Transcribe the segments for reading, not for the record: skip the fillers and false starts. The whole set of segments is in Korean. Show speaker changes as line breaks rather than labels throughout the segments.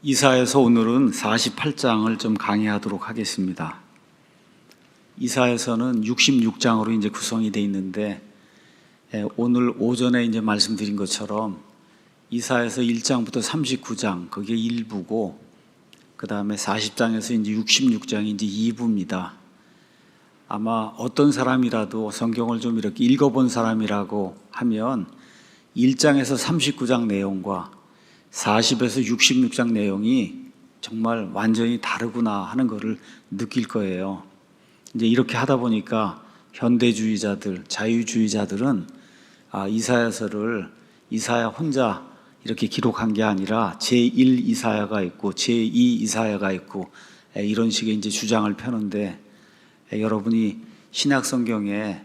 이사야서 오늘은 48장을 좀 강의하도록 하겠습니다. 이사야서는 66장으로 이제 구성이 되어 있는데, 오늘 오전에 이제 말씀드린 것처럼 이사야서 1장부터 39장 그게 1부고, 그 다음에 40장에서 이제 66장이 이제 2부입니다. 아마 어떤 사람이라도 성경을 좀 이렇게 읽어본 사람이라고 하면 1장에서 39장 내용과 40에서 66장 내용이 정말 완전히 다르구나 하는 것을 느낄 거예요. 이제 이렇게 하다 보니까 현대주의자들, 자유주의자들은 이사야서를 이사야 혼자 이렇게 기록한 게 아니라 제1 이사야가 있고 제2 이사야가 있고 이런 식의 이제 주장을 펴는데, 여러분이 신약 성경에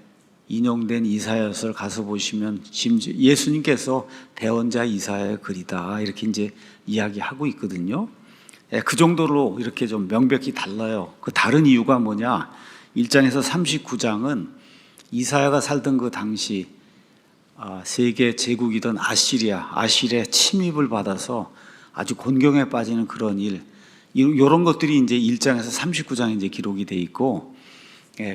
인용된 이사야서를 가서 보시면 심지어 예수님께서 대언자 이사야의 글이다 이렇게 이제 이야기하고 있거든요. 그 정도로 이렇게 좀 명백히 달라요. 그 다른 이유가 뭐냐? 1장에서 39장은 이사야가 살던 그 당시 세계 제국이던 아시리아의 침입을 받아서 아주 곤경에 빠지는 그런 일, 이런 것들이 이제 1장에서 39장에 이제 기록이 돼 있고,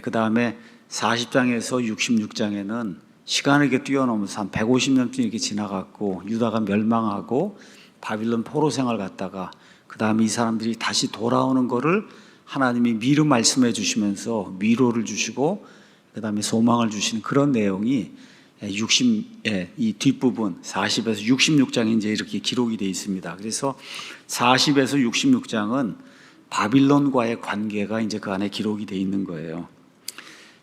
그 다음에 40장에서 66장에는 시간을 이렇게 뛰어넘어서 한 150년쯤 이렇게 지나갔고, 유다가 멸망하고 바빌론 포로 생활 갔다가 그 다음에 이 사람들이 다시 돌아오는 거를 하나님이 미리 말씀해 주시면서 위로를 주시고 그 다음에 소망을 주시는 그런 내용이 이 뒷부분 40에서 66장에 이제 이렇게 기록이 되어 있습니다. 그래서 40에서 66장은 바빌론과의 관계가 이제 그 안에 기록이 되어 있는 거예요.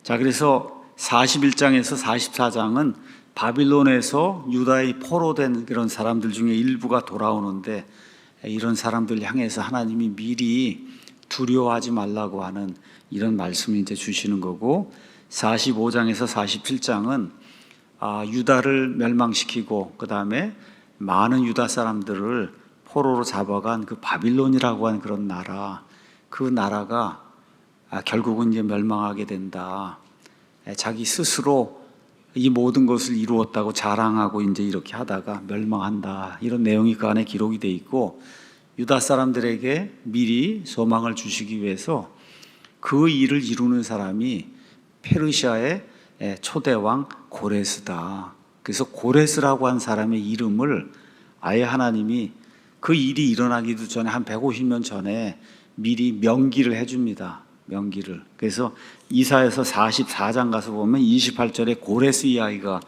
자, 그래서 41장에서 44장은 바빌론에서 유다의 포로된 그런 사람들 중에 일부가 돌아오는데, 이런 사람들 향해서 하나님이 미리 두려워하지 말라고 하는 이런 말씀을 이제 주시는 거고, 45장에서 47장은 유다를 멸망시키고 그 다음에 많은 유다 사람들을 포로로 잡아간 그 바빌론이라고 하는 그런 나라, 그 나라가 결국은 이제 멸망하게 된다. 자기 스스로 이 모든 것을 이루었다고 자랑하고 이제 이렇게 하다가 멸망한다. 이런 내용이 그 안에 기록이 돼 있고, 유다 사람들에게 미리 소망을 주시기 위해서 그 일을 이루는 사람이 페르시아의 초대왕 고레스다. 그래서 고레스라고 한 사람의 이름을 아예 하나님이 그 일이 일어나기도 전에 한 150년 전에 미리 명기를 해줍니다. 명기를. 그래서 이사야서 44장 가서 보면 28절에 고레스 이야기가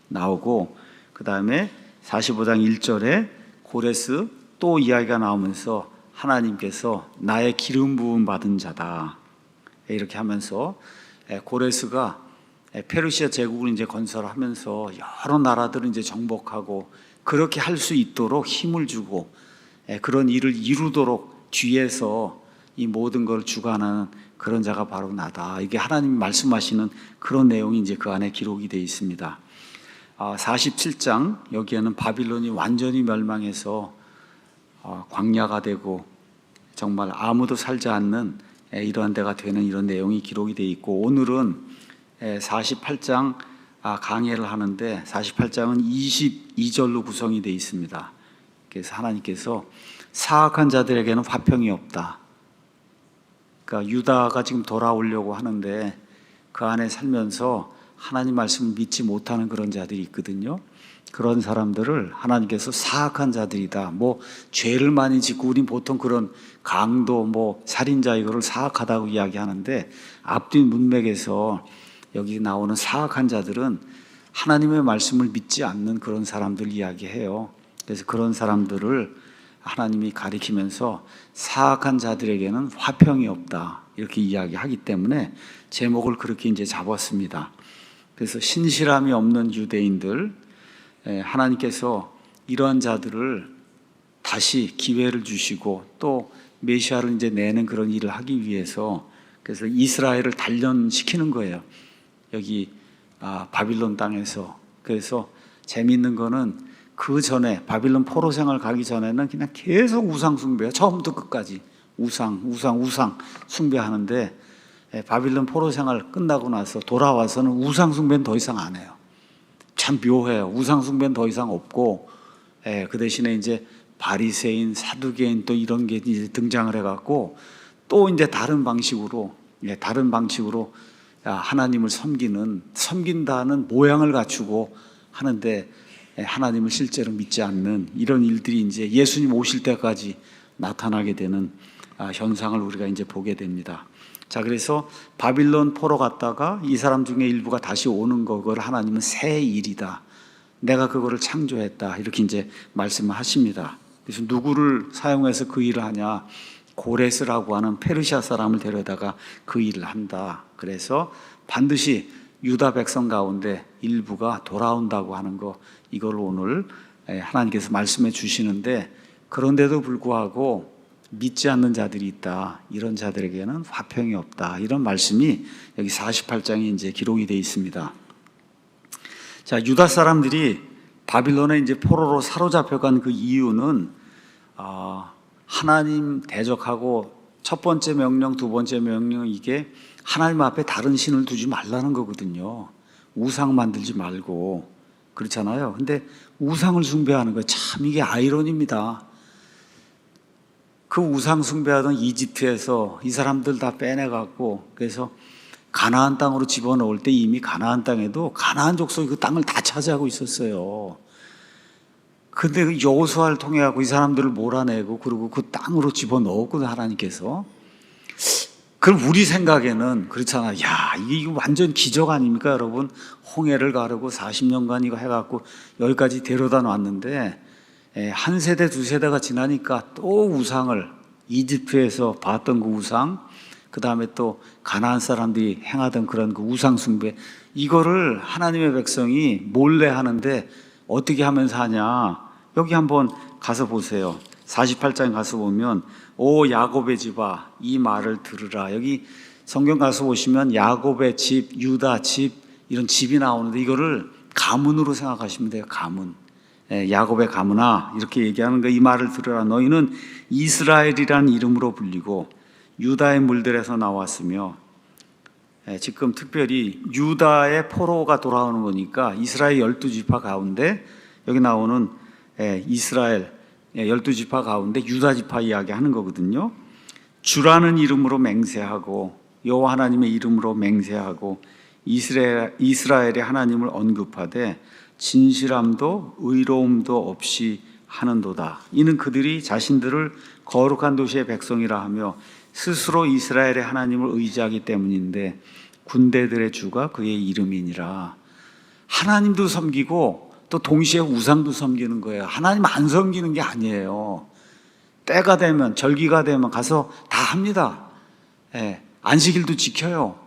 나오고, 그 다음에 45장 1절에 고레스 또 이야기가 나오면서 하나님께서 나의 기름 부음 받은 자다 이렇게 하면서 고레스가 페르시아 제국을 이제 건설하면서 여러 나라들을 이제 정복하고 그렇게 할 수 있도록 힘을 주고 그런 일을 이루도록 뒤에서 이 모든 걸 주관하는 그런 자가 바로 나다. 이게 하나님이 말씀하시는 그런 내용이 이제 그 안에 기록이 되어 있습니다. 47장 여기에는 바빌론이 완전히 멸망해서 광야가 되고 정말 아무도 살지 않는 이러한 데가 되는 이런 내용이 기록이 되어 있고, 오늘은 48장 강해를 하는데 48장은 22절로 구성이 되어 있습니다. 그래서 하나님께서 사악한 자들에게는 화평이 없다. 그러니까 유다가 지금 돌아오려고 하는데 그 안에 살면서 하나님 말씀을 믿지 못하는 그런 자들이 있거든요. 그런 사람들을 하나님께서 사악한 자들이다. 죄를 많이 짓고, 우린 보통 그런 강도, 살인자 이거를 사악하다고 이야기하는데, 앞뒤 문맥에서 여기 나오는 사악한 자들은 하나님의 말씀을 믿지 않는 그런 사람들 이야기해요. 그래서 그런 사람들을 하나님이 가리키면서 사악한 자들에게는 화평이 없다 이렇게 이야기하기 때문에 제목을 그렇게 이제 잡았습니다. 그래서 신실함이 없는 유대인들, 하나님께서 이러한 자들을 다시 기회를 주시고 또 메시아를 이제 내는 그런 일을 하기 위해서, 그래서 이스라엘을 단련시키는 거예요. 여기 바빌론 땅에서. 그래서 재미있는 거는 그 전에 바빌론 포로 생활 가기 전에는 그냥 계속 우상 숭배, 처음부터 끝까지 우상 숭배하는데, 바빌론 포로 생활 끝나고 나서 돌아와서는 우상 숭배는 더 이상 안 해요. 참 묘해요. 우상 숭배는 더 이상 없고, 그 대신에 이제 바리새인, 사두개인 또 이런 게 이제 등장을 해갖고 또 이제 다른 방식으로 하나님을 섬긴다는 모양을 갖추고 하는데 하나님을 실제로 믿지 않는 이런 일들이 이제 예수님 오실 때까지 나타나게 되는 현상을 우리가 이제 보게 됩니다. 자, 그래서 바빌론 포로 갔다가 이 사람 중에 일부가 다시 오는 거, 그걸 하나님은 새 일이다, 내가 그거를 창조했다, 이렇게 이제 말씀을 하십니다. 그래서 누구를 사용해서 그 일을 하냐? 고레스라고 하는 페르시아 사람을 데려다가 그 일을 한다. 그래서 반드시 유다 백성 가운데 일부가 돌아온다고 하는 거, 이걸 오늘 하나님께서 말씀해 주시는데, 그런데도 불구하고 믿지 않는 자들이 있다, 이런 자들에게는 화평이 없다, 이런 말씀이 여기 48장에 이제 기록이 되어 있습니다. 자, 유다 사람들이 바빌론에 이제 포로로 사로잡혀간 그 이유는 하나님 대적하고 첫 번째 명령, 두 번째 명령, 이게 하나님 앞에 다른 신을 두지 말라는 거거든요. 우상 만들지 말고, 그렇잖아요. 근데 우상을 숭배하는 거, 참 이게 아이러니입니다. 그 우상 숭배하던 이집트에서 이 사람들 다 빼내갖고, 그래서 가나안 땅으로 집어넣을 때 이미 가나안 땅에도 가나안 족속이 그 땅을 다 차지하고 있었어요. 근데 그 여호수아를 통해 갖고 이 사람들을 몰아내고 그리고 그 땅으로 집어넣었거든요, 하나님께서. 그럼 우리 생각에는 그렇잖아요. 야, 이게 완전 기적 아닙니까, 여러분? 홍해를 가르고 40년간 이거 해갖고 여기까지 데려다 놨는데, 한 세대, 두 세대가 지나니까 또 우상을, 이집트에서 봤던 그 우상, 그 다음에 또 가나안 사람들이 행하던 그런 그 우상 숭배, 이거를 하나님의 백성이 몰래 하는데 어떻게 하면서 하냐? 여기 한번 가서 보세요. 48장 가서 보면 오 야곱의 집아, 이 말을 들으라. 여기 성경 가서 보시면 야곱의 집, 유다 집, 이런 집이 나오는데 이거를 가문으로 생각하시면 돼요. 가문. 야곱의 가문아, 이렇게 얘기하는 거, 이 말을 들으라. 너희는 이스라엘이라는 이름으로 불리고 유다의 물들에서 나왔으며, 지금 특별히 유다의 포로가 돌아오는 거니까 이스라엘 12지파 가운데 여기 나오는 이스라엘 12지파 가운데 유다 지파 이야기하는 거거든요. 주라는 이름으로 맹세하고 여호와 하나님의 이름으로 맹세하고 이스라엘의 하나님을 언급하되 진실함도 의로움도 없이 하는도다. 이는 그들이 자신들을 거룩한 도시의 백성이라 하며 스스로 이스라엘의 하나님을 의지하기 때문인데 군대들의 주가 그의 이름이니라. 하나님도 섬기고 또 동시에 우상도 섬기는 거예요. 하나님 안 섬기는 게 아니에요. 때가 되면, 절기가 되면 가서 다 합니다. 안식일도 지켜요.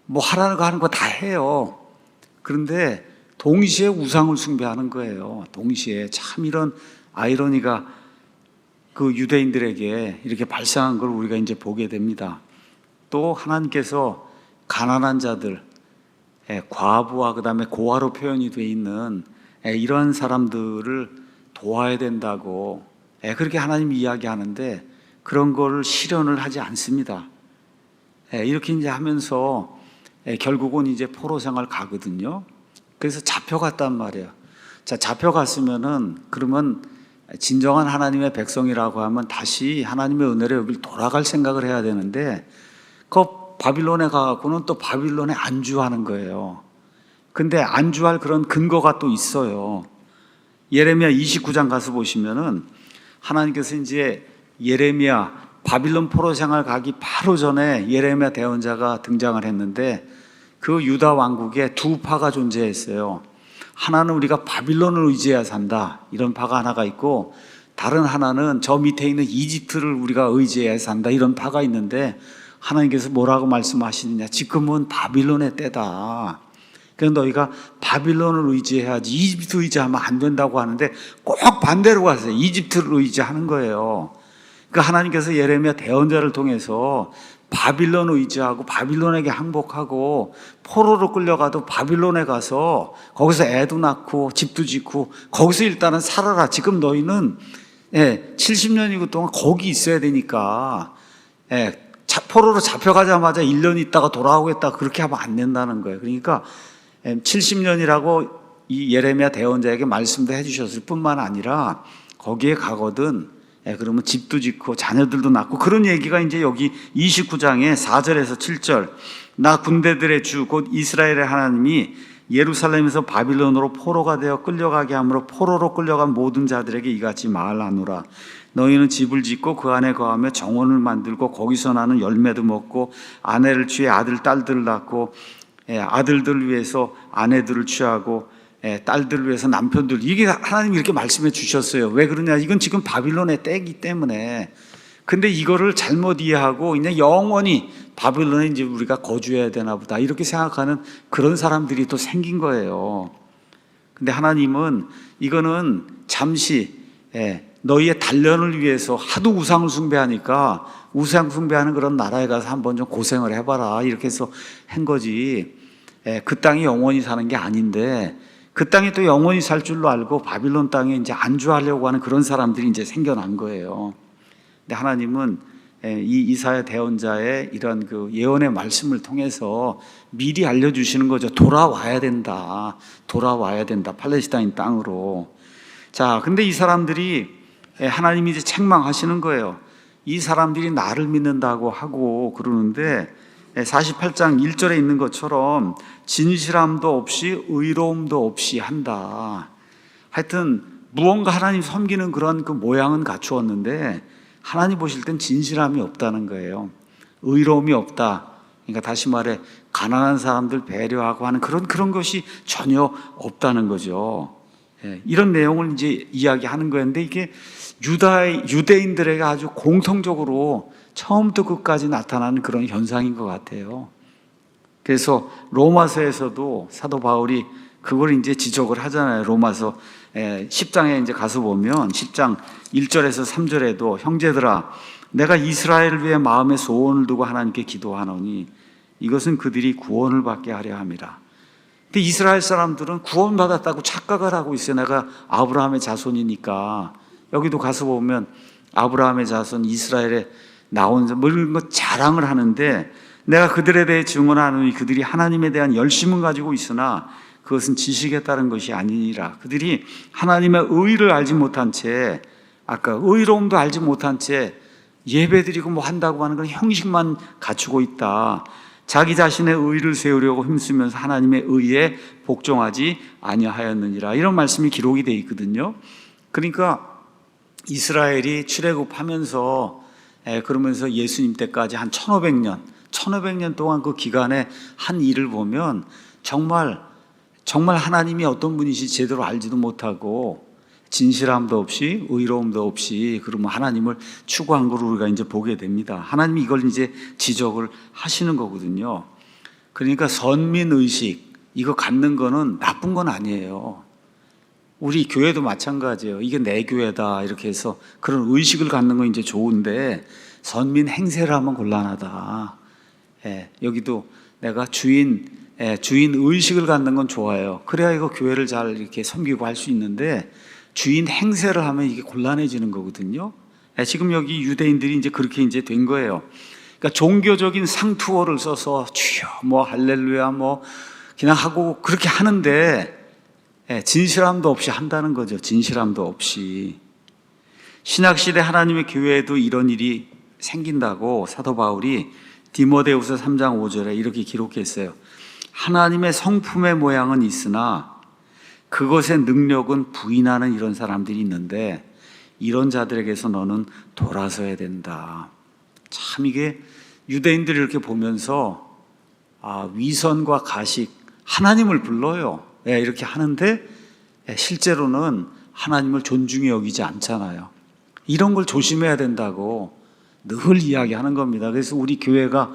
뭐 하라는 거 하는 거 다 해요. 그런데 동시에 우상을 숭배하는 거예요. 동시에. 참 이런 아이러니가 그 유대인들에게 이렇게 발생한 걸 우리가 이제 보게 됩니다. 또 하나님께서 가난한 자들, 과부와 그 다음에 고아로 표현이 되어 있는 이런 사람들을 도와야 된다고 그렇게 하나님이 이야기하는데 그런 걸 실현을 하지 않습니다. 이렇게 이제 하면서 결국은 이제 포로 생활 가거든요. 그래서 잡혀갔단 말이에요. 자, 잡혀갔으면은 그러면 진정한 하나님의 백성이라고 하면 다시 하나님의 은혜로 여길 돌아갈 생각을 해야 되는데 그 바빌론에 가갖고는 또 바빌론에 안주하는 거예요. 근데 안주할 그런 근거가 또 있어요. 예레미야 29장 가서 보시면은 하나님께서 이제 예레미야 바빌론 포로 생활 가기 바로 전에 예레미야 대언자가 등장을 했는데 그 유다 왕국에 두 파가 존재했어요. 하나는 우리가 바빌론을 의지해야 산다, 이런 파가 하나가 있고, 다른 하나는 저 밑에 있는 이집트를 우리가 의지해야 산다, 이런 파가 있는데 하나님께서 뭐라고 말씀하시느냐? 지금은 바빌론의 때다. 그래서 너희가 바빌론을 의지해야지 이집트 의지하면 안 된다고 하는데 꼭 반대로 가세요. 이집트를 의지하는 거예요. 그러니까 하나님께서 예레미야 대언자를 통해서 바빌론을 의지하고 바빌론에게 항복하고 포로로 끌려가도 바빌론에 가서 거기서 애도 낳고 집도 짓고 거기서 일단은 살아라. 지금 너희는 70년이고 동안 거기 있어야 되니까 포로로 잡혀가자마자 1년 있다가 돌아오겠다, 그렇게 하면 안 된다는 거예요. 그러니까 70년이라고 이 예레미야 대언자에게 말씀도 해주셨을 뿐만 아니라 거기에 가거든 그러면 집도 짓고 자녀들도 낳고 그런 얘기가 이제 여기 29장의 4절에서 7절 나 군대들의 주 곧 이스라엘의 하나님이 예루살렘에서 바빌론으로 포로가 되어 끌려가게 하므로 포로로 끌려간 모든 자들에게 이같이 말하노라. 너희는 집을 짓고 그 안에 거하며 정원을 만들고 거기서 나는 열매도 먹고 아내를 취해 아들 딸들을 낳고 아들들 위해서 아내들을 취하고 딸들을 위해서 남편들, 이게 하나님이 이렇게 말씀해 주셨어요. 왜 그러냐? 이건 지금 바빌론의 때이기 때문에. 근데 이거를 잘못 이해하고 그냥 영원히 바빌론에 이제 우리가 거주해야 되나 보다 이렇게 생각하는 그런 사람들이 또 생긴 거예요. 근데 하나님은 이거는 잠시 너희의 단련을 위해서 하도 우상을 숭배하니까 우상 숭배하는 그런 나라에 가서 한번 좀 고생을 해봐라 이렇게 해서 한 거지. 그 땅이 영원히 사는 게 아닌데 그 땅이 또 영원히 살 줄로 알고 바빌론 땅에 이제 안주하려고 하는 그런 사람들이 이제 생겨난 거예요. 근데 하나님은 이 이사야 대언자의 이런 그 예언의 말씀을 통해서 미리 알려주시는 거죠. 돌아와야 된다. 돌아와야 된다. 팔레스타인 땅으로. 자, 근데 이 사람들이 하나님이 이제 책망하시는 거예요. 이 사람들이 나를 믿는다고 하고 그러는데 48장 1절에 있는 것처럼 진실함도 없이 의로움도 없이 한다. 하여튼 무언가 하나님 섬기는 그런 그 모양은 갖추었는데 하나님 보실 땐 진실함이 없다는 거예요. 의로움이 없다. 그러니까 다시 말해 가난한 사람들 배려하고 하는 그런 것이 전혀 없다는 거죠. 이런 내용을 이제 이야기하는 거였는데 이게 유대인들에게 아주 공통적으로 처음부터 끝까지 나타나는 그런 현상인 것 같아요. 그래서 로마서에서도 사도 바울이 그걸 이제 지적을 하잖아요. 로마서 10장에 이제 가서 보면 10장 1절에서 3절에도 형제들아 내가 이스라엘을 위해 마음에 소원을 두고 하나님께 기도하노니 이것은 그들이 구원을 받게 하려 함이라. 근데 이스라엘 사람들은 구원받았다고 착각을 하고 있어요. 내가 아브라함의 자손이니까. 여기도 가서 보면 아브라함의 자손 이스라엘에 나온 뭐 이런 거 자랑을 하는데 내가 그들에 대해 증언하노니 그들이 하나님에 대한 열심은 가지고 있으나 그것은 지식에 따른 것이 아니니라. 그들이 하나님의 의를 알지 못한 채 아까 의로움도 알지 못한 채 예배드리고 뭐 한다고 하는 그런 형식만 갖추고 있다. 자기 자신의 의를 세우려고 힘쓰면서 하나님의 의에 복종하지 아니하였느니라. 이런 말씀이 기록이 되어 있거든요. 그러니까 이스라엘이 출애굽하면서 그러면서 예수님 때까지 한 1500년 동안 그 기간에 한 일을 보면 정말 하나님이 어떤 분이신지 제대로 알지도 못하고 진실함도 없이 의로움도 없이 그러면 하나님을 추구한 걸 우리가 이제 보게 됩니다. 하나님이 이걸 이제 지적을 하시는 거거든요. 그러니까 선민의식 이거 갖는 거는 나쁜 건 아니에요. 우리 교회도 마찬가지예요. 이게 내 교회다 이렇게 해서 그런 의식을 갖는 건 이제 좋은데 선민 행세를 하면 곤란하다. 여기도 내가 주인 의식을 갖는 건 좋아요. 그래야 이거 교회를 잘 이렇게 섬기고 할 수 있는데 주인 행세를 하면 이게 곤란해지는 거거든요. 지금 여기 유대인들이 이제 그렇게 이제 된 거예요. 그러니까 종교적인 상투어를 써서 주여 뭐 할렐루야 뭐 그냥 하고 그렇게 하는데 진실함도 없이 한다는 거죠. 진실함도 없이. 신학시대 하나님의 교회에도 이런 일이 생긴다고 사도 바울이 디모데후서 3장 5절에 이렇게 기록했어요. 하나님의 성품의 모양은 있으나 그것의 능력은 부인하는 이런 사람들이 있는데 이런 자들에게서 너는 돌아서야 된다. 참 이게 유대인들이 이렇게 보면서 위선과 가식 하나님을 불러요. 이렇게 하는데 실제로는 하나님을 존중히 여기지 않잖아요. 이런 걸 조심해야 된다고 늘 이야기하는 겁니다. 그래서 우리 교회가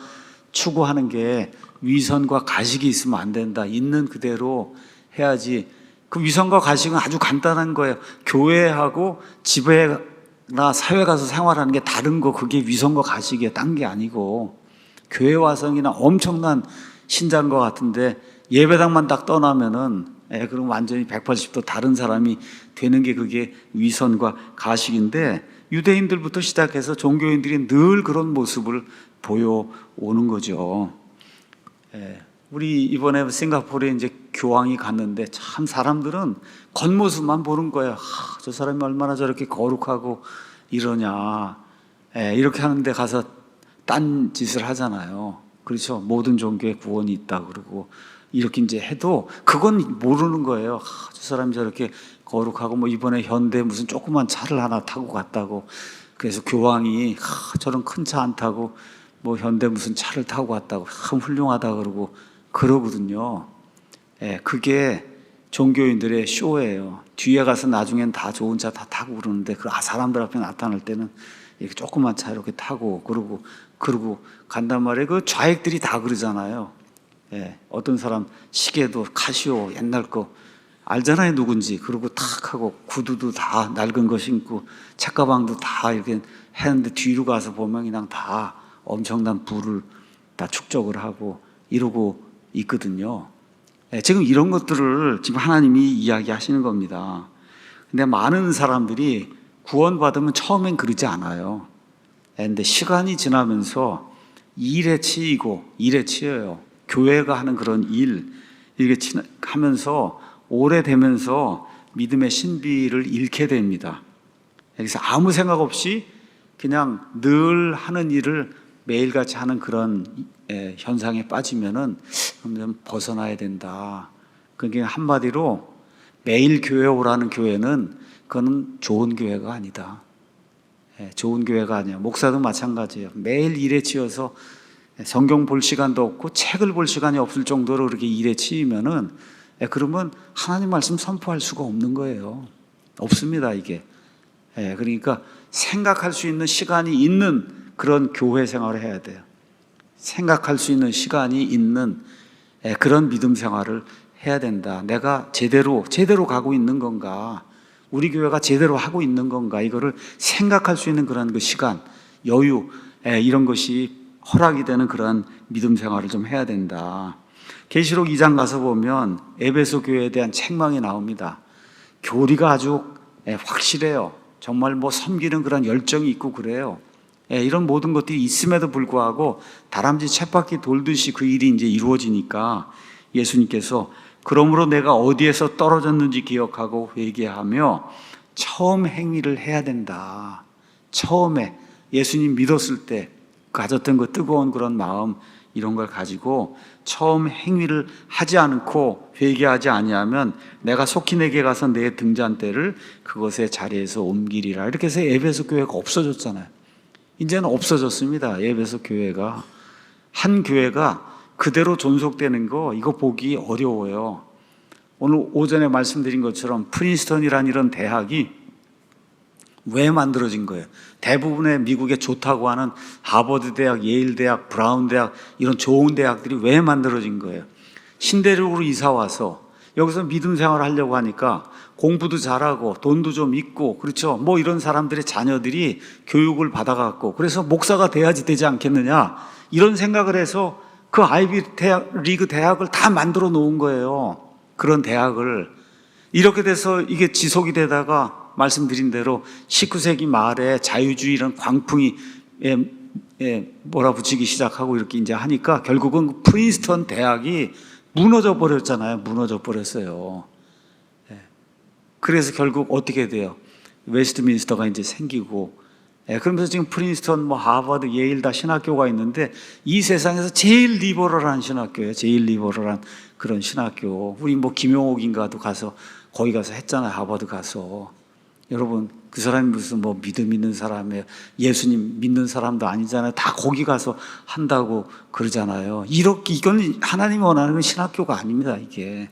추구하는 게 위선과 가식이 있으면 안 된다. 있는 그대로 해야지. 그 위선과 가식은 아주 간단한 거예요. 교회하고 집에나 사회 가서 생활하는 게 다른 거 그게 위선과 가식이에요. 딴 게 아니고 교회 와서나 엄청난 신자인 것 같은데 예배당만 딱 떠나면은 그럼 완전히 180도 다른 사람이 되는 게 그게 위선과 가식인데 유대인들부터 시작해서 종교인들이 늘 그런 모습을 보여오는 거죠. 우리 이번에 싱가포르에 이제 교황이 갔는데 참 사람들은 겉모습만 보는 거예요. 저 사람이 얼마나 저렇게 거룩하고 이러냐. 이렇게 하는데 가서 딴 짓을 하잖아요. 그렇죠. 모든 종교에 구원이 있다 그러고 이렇게 이제 해도 그건 모르는 거예요. 저 사람이 저렇게 거룩하고 뭐 이번에 현대 무슨 조그만 차를 하나 타고 갔다고. 그래서 교황이 저런 큰 차 안 타고 뭐 현대 무슨 차를 타고 갔다고 참 훌륭하다 그러고 그러거든요. 그게 종교인들의 쇼예요. 뒤에 가서 나중엔 다 좋은 차 다 타고 그러는데 사람들 앞에 나타날 때는 이렇게 조그만 차 이렇게 타고 그러고 간단 말이에요. 그 좌익들이 다 그러잖아요. 어떤 사람 시계도 카시오 옛날 거 알잖아요 누군지. 그러고 탁 하고 구두도 다 낡은 거 신고 책가방도 다 이렇게 했는데 뒤로 가서 보면 그냥 다 엄청난 부를 다 축적을 하고 이러고 있거든요. 지금 이런 것들을 지금 하나님이 이야기하시는 겁니다. 근데 많은 사람들이 구원받으면 처음엔 그러지 않아요. 근데 시간이 지나면서 일에 치여요. 교회가 하는 그런 이렇게 하면서 오래되면서 믿음의 신비를 잃게 됩니다. 그래서 아무 생각 없이 그냥 늘 하는 일을 매일같이 하는 그런 현상에 빠지면은 좀 벗어나야 된다. 그게 한마디로 매일 교회 오라는 교회는 그거는 좋은 교회가 아니다. 좋은 교회가 아니야. 목사도 마찬가지예요. 매일 일에 치여서 성경 볼 시간도 없고 책을 볼 시간이 없을 정도로 그렇게 일에 치이면은 그러면 하나님 말씀 선포할 수가 없는 거예요. 없습니다, 이게. 그러니까 생각할 수 있는 시간이 있는 그런 교회 생활을 해야 돼요. 생각할 수 있는 시간이 있는 그런 믿음 생활을 해야 된다. 내가 제대로 가고 있는 건가? 우리 교회가 제대로 하고 있는 건가? 이거를 생각할 수 있는 그런 그 시간, 여유, 이런 것이 허락이 되는 그런 믿음 생활을 좀 해야 된다. 계시록 2장 가서 보면 에베소 교회에 대한 책망이 나옵니다. 교리가 아주 확실해요. 정말 뭐 섬기는 그런 열정이 있고 그래요. 이런 모든 것들이 있음에도 불구하고 다람쥐 쳇바퀴 돌듯이 그 일이 이제 이루어지니까 예수님께서 그러므로 내가 어디에서 떨어졌는지 기억하고 회개하며 처음 행위를 해야 된다. 처음에 예수님 믿었을 때 가졌던 그 뜨거운 그런 마음 이런 걸 가지고 처음 행위를 하지 않고 회개하지 아니하면 내가 속히 내게 가서 내 등잔대를 그것의 자리에서 옮기리라. 이렇게 해서 에베소 교회가 없어졌잖아요. 이제는 없어졌습니다. 에베소 교회가. 한 교회가 그대로 존속되는 거 이거 보기 어려워요. 오늘 오전에 말씀드린 것처럼 프린스턴이라는 이런 대학이 왜 만들어진 거예요? 대부분의 미국에 좋다고 하는 하버드 대학, 예일 대학, 브라운 대학 이런 좋은 대학들이 왜 만들어진 거예요? 신대륙으로 이사 와서 여기서 믿음 생활을 하려고 하니까 공부도 잘하고 돈도 좀 있고 그렇죠? 뭐 이런 사람들의 자녀들이 교육을 받아갖고 그래서 목사가 돼야지 되지 않겠느냐 이런 생각을 해서 그 아이비 리그 대학을 다 만들어 놓은 거예요. 그런 대학을. 이렇게 돼서 이게 지속이 되다가 말씀드린 대로 19세기 말에 자유주의 이런 광풍이 몰아붙이기 시작하고 이렇게 이제 하니까 결국은 프린스턴 대학이 무너져 버렸잖아요. 무너져 버렸어요. 그래서 결국 어떻게 돼요? 웨스트민스터가 이제 생기고 그러면서 지금 프린스턴, 뭐 하버드, 예일 다 신학교가 있는데 이 세상에서 제일 리버럴한 신학교예요. 제일 리버럴한 그런 신학교. 우리 뭐 김용옥인가도 가서 거기 가서 했잖아요. 하버드 가서. 여러분 그 사람이 무슨 뭐 믿음 있는 사람이에요. 예수님 믿는 사람도 아니잖아요. 다 거기 가서 한다고 그러잖아요. 이렇게 이건 하나님이 원하는 건 신학교가 아닙니다. 이게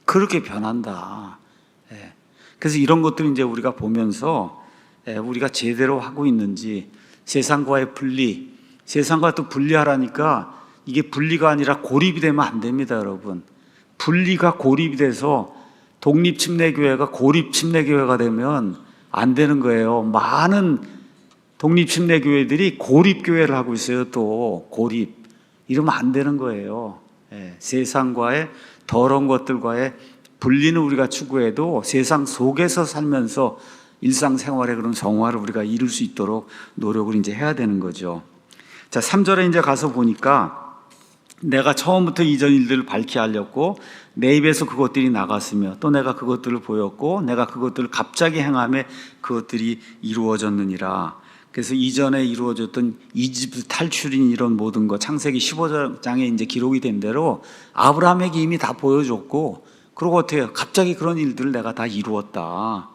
그렇게 변한다. 그래서 이런 것들을 이제 우리가 보면서 우리가 제대로 하고 있는지 세상과의 분리, 세상과 또 분리하라니까 이게 분리가 아니라 고립이 되면 안 됩니다, 여러분. 분리가 고립이 돼서 독립침례교회가 고립침례교회가 되면 안 되는 거예요. 많은 독립침례교회들이 고립교회를 하고 있어요. 또 고립. 이러면 안 되는 거예요. 세상과의 더러운 것들과의 분리는 우리가 추구해도 세상 속에서 살면서 일상생활의 그런 정화를 우리가 이룰 수 있도록 노력을 이제 해야 되는 거죠. 자, 3절에 이제 가서 보니까 내가 처음부터 이전 일들을 밝히 알렸고 내 입에서 그것들이 나갔으며 또 내가 그것들을 보였고 내가 그것들을 갑자기 행함에 그것들이 이루어졌느니라. 그래서 이전에 이루어졌던 이집트 탈출인 이런 모든 것, 창세기 15장에 이제 기록이 된 대로 아브라함에게 이미 다 보여줬고, 그러고 어떻게 해요? 갑자기 그런 일들을 내가 다 이루었다.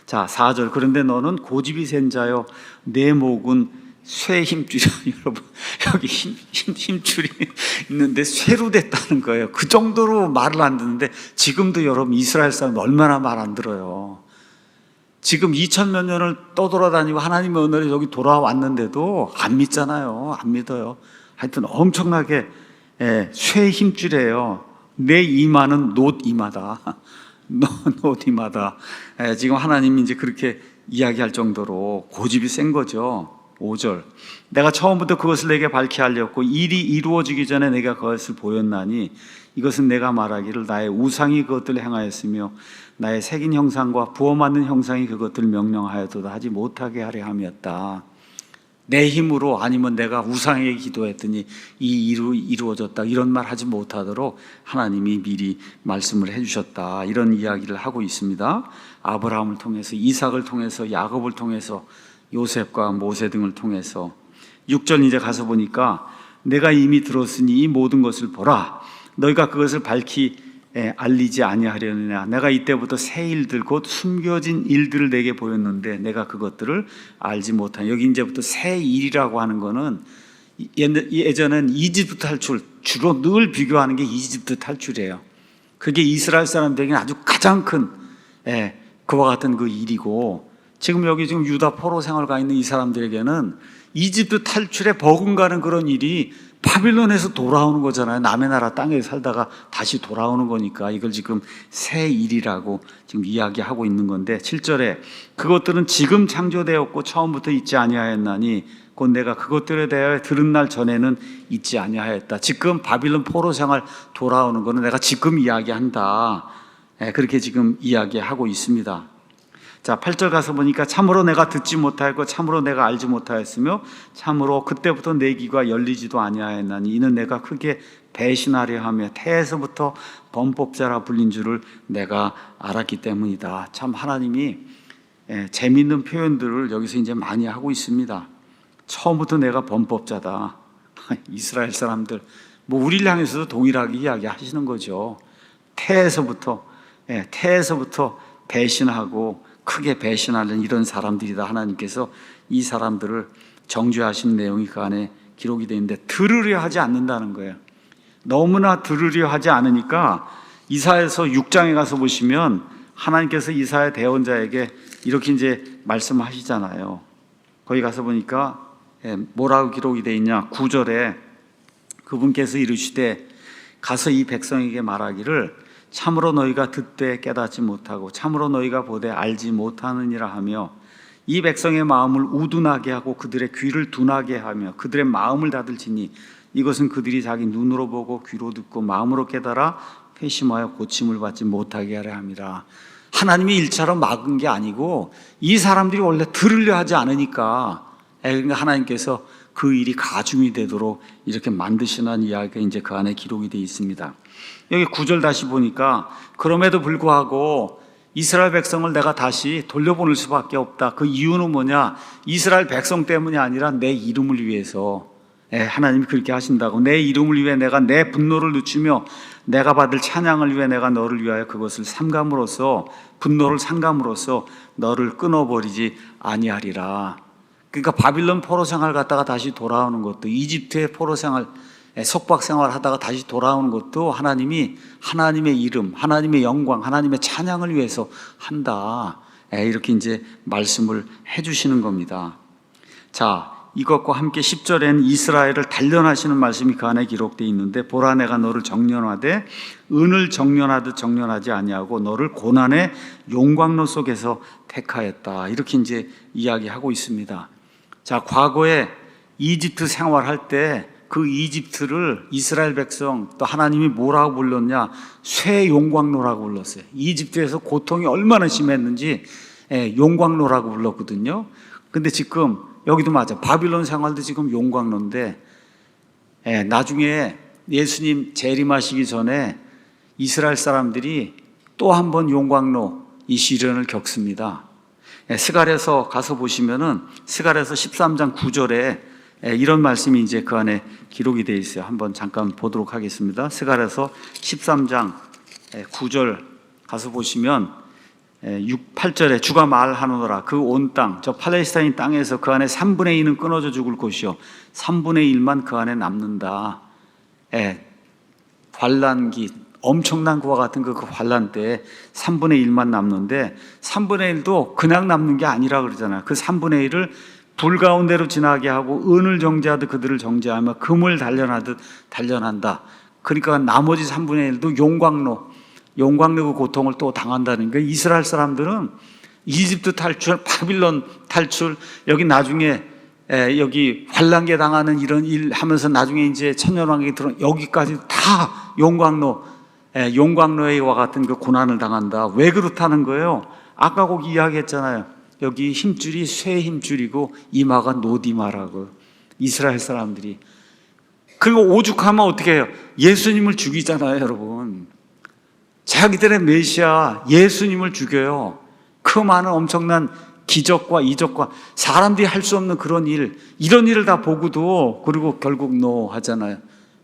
자, 4절. 그런데 너는 고집이 센 자여 내 목은 쇠 힘줄이야. 여러분, 여기 힘줄이 있는데 쇠로 됐다는 거예요. 그 정도로 말을 안 듣는데, 지금도 여러분 이스라엘 사람 얼마나 말 안 들어요. 지금 2000몇 년을 떠돌아다니고 하나님의 은혜로 여기 돌아왔는데도 안 믿잖아요. 안 믿어요. 하여튼 엄청나게 쇠 힘줄이에요. 내 이마는 놋 이마다. 놋 이마다. 지금 하나님이 이제 그렇게 이야기할 정도로 고집이 센 거죠. 5절. 내가 처음부터 그것을 내게 밝히 알렸고 일이 이루어지기 전에 내가 그것을 보였나니 이것은 내가 말하기를 나의 우상이 그것들을 행하였으며 나의 새긴 형상과 부어 만든 형상이 그것들을 명령하여도 하지 못하게 하려 함이었다. 내 힘으로 아니면 내가 우상에게 기도했더니 이 이루어졌다 이런 말 하지 못하도록 하나님이 미리 말씀을 해주셨다. 이런 이야기를 하고 있습니다. 아브라함을 통해서, 이삭을 통해서, 야곱을 통해서, 요셉과 모세 등을 통해서. 6절 이제 가서 보니까 내가 이미 들었으니 이 모든 것을 보라. 너희가 그것을 밝히 알리지 아니하려느냐. 내가 이때부터 새 일들 곧 숨겨진 일들을 내게 보였는데 내가 그것들을 알지 못하냐. 여기 이제부터 새 일이라고 하는 거는 예전엔 이집트 탈출, 주로 늘 비교하는 게 이집트 탈출이에요. 그게 이스라엘 사람들에게는 아주 가장 큰 그와 같은 그 일이고, 지금 여기 지금 유다 포로 생활 가 있는 이 사람들에게는 이집트 탈출에 버금가는 그런 일이 바빌론에서 돌아오는 거잖아요. 남의 나라 땅에 살다가 다시 돌아오는 거니까 이걸 지금 새 일이라고 지금 이야기하고 있는 건데, 7절에 그것들은 지금 창조되었고 처음부터 있지 아니하였나니 곧 내가 그것들에 대하여 들은 날 전에는 있지 아니하였다. 지금 바빌론 포로 생활 돌아오는 거는 내가 지금 이야기한다. 그렇게 지금 이야기하고 있습니다. 자, 8절 가서 보니까 참으로 내가 듣지 못하였고 참으로 내가 알지 못하였으며 참으로 그때부터 내 귀가 열리지도 아니하였나니 이는 내가 크게 배신하려 하며 태에서부터 범법자라 불린 줄을 내가 알았기 때문이다. 참 하나님이 재미있는 표현들을 여기서 이제 많이 하고 있습니다. 처음부터 내가 범법자다. 이스라엘 사람들 뭐 우리를 향해서도 동일하게 이야기하시는 거죠. 태에서부터 배신하고 크게 배신하는 이런 사람들이다. 하나님께서 이 사람들을 정죄하신 내용이 그 안에 기록이 되어 있는데 들으려 하지 않는다는 거예요. 너무나 들으려 하지 않으니까 이사야서 6장에 가서 보시면 하나님께서 이사야 대언자에게 이렇게 이제 말씀하시잖아요. 거기 가서 보니까 뭐라고 기록이 되어 있냐. 9절에 그분께서 이르시되 가서 이 백성에게 말하기를 참으로 너희가 듣되 깨닫지 못하고 참으로 너희가 보되 알지 못하느니라 하며 이 백성의 마음을 우둔하게 하고 그들의 귀를 둔하게 하며 그들의 마음을 닫을지니 이것은 그들이 자기 눈으로 보고 귀로 듣고 마음으로 깨달아 회심하여 고침을 받지 못하게 하려 함이라. 하나님이 일차로 막은 게 아니고 이 사람들이 원래 들으려 하지 않으니까 그러니까 하나님께서 그 일이 가중이 되도록 이렇게 만드시는 이야기가 이제 그 안에 기록이 되어 있습니다. 여기 9절 다시 보니까 그럼에도 불구하고 이스라엘 백성을 내가 다시 돌려보낼 수밖에 없다. 그 이유는 뭐냐? 이스라엘 백성 때문이 아니라 내 이름을 위해서 하나님이 그렇게 하신다고. 내 이름을 위해 내가 내 분노를 늦추며 내가 받을 찬양을 위해 내가 너를 위하여 그것을 삼감으로써 분노를 삼감으로써 너를 끊어버리지 아니하리라. 그러니까 바빌론 포로 생활 갔다가 다시 돌아오는 것도, 이집트의 포로 생활 속박 생활하다가 다시 돌아오는 것도 하나님이 하나님의 이름, 하나님의 영광, 하나님의 찬양을 위해서 한다. 이렇게 이제 말씀을 해주시는 겁니다. 자, 이것과 함께 10절에는 이스라엘을 단련하시는 말씀이 그 안에 기록되어 있는데 보라 내가 너를 정련하되 은을 정련하듯 정련하지 아니하고 너를 고난의 용광로 속에서 택하였다. 이렇게 이제 이야기하고 있습니다. 자, 과거에 이집트 생활할 때 그 이집트를 이스라엘 백성 또 하나님이 뭐라고 불렀냐? 쇠 용광로라고 불렀어요. 이집트에서 고통이 얼마나 심했는지 용광로라고 불렀거든요. 근데 지금 여기도 맞아. 바빌론 생활도 지금 용광로인데 나중에 예수님 재림하시기 전에 이스라엘 사람들이 또 한 번 용광로 이 시련을 겪습니다. 스갈에서 가서 보시면은 스갈에서 13장 9절에 이런 말씀이 이제 그 안에 기록이 되어 있어요. 한번 잠깐 보도록 하겠습니다. 스갈에서 13장 9절 가서 보시면 8절에 주가 말하노라 그 온 땅 저 팔레스타인 땅에서 그 안에 3분의 2는 끊어져 죽을 것이요 3분의 1만 그 안에 남는다. 환난기 엄청난 그와 같은 그 환난 때에 3분의 1만 남는데 3분의 1도 그냥 남는 게 아니라 그러잖아요. 그 3분의 1을 불 가운데로 지나게 하고 은을 정죄하듯 그들을 정죄하며 금을 단련하듯 단련한다. 그러니까 나머지 3분의 1도 용광로 그 고통을 또 당한다는 거예요. 이스라엘 사람들은 이집트 탈출, 바빌론 탈출, 여기 나중에 여기 환란계 당하는 이런 일 하면서 나중에 이제 천년왕국에 들어 여기까지 다 용광로와 같은 그 고난을 당한다. 왜 그렇다는 거예요? 아까 거기 이야기했잖아요. 여기 힘줄이 쇠 힘줄이고 이마가 노디마라고. 이스라엘 사람들이. 그리고 오죽하면 어떻게 해요? 예수님을 죽이잖아요, 여러분. 자기들의 메시아 예수님을 죽여요. 그 많은 엄청난 기적과 이적과 사람들이 할 수 없는 그런 일, 이런 일을 다 보고도 그리고 결국 하잖아요.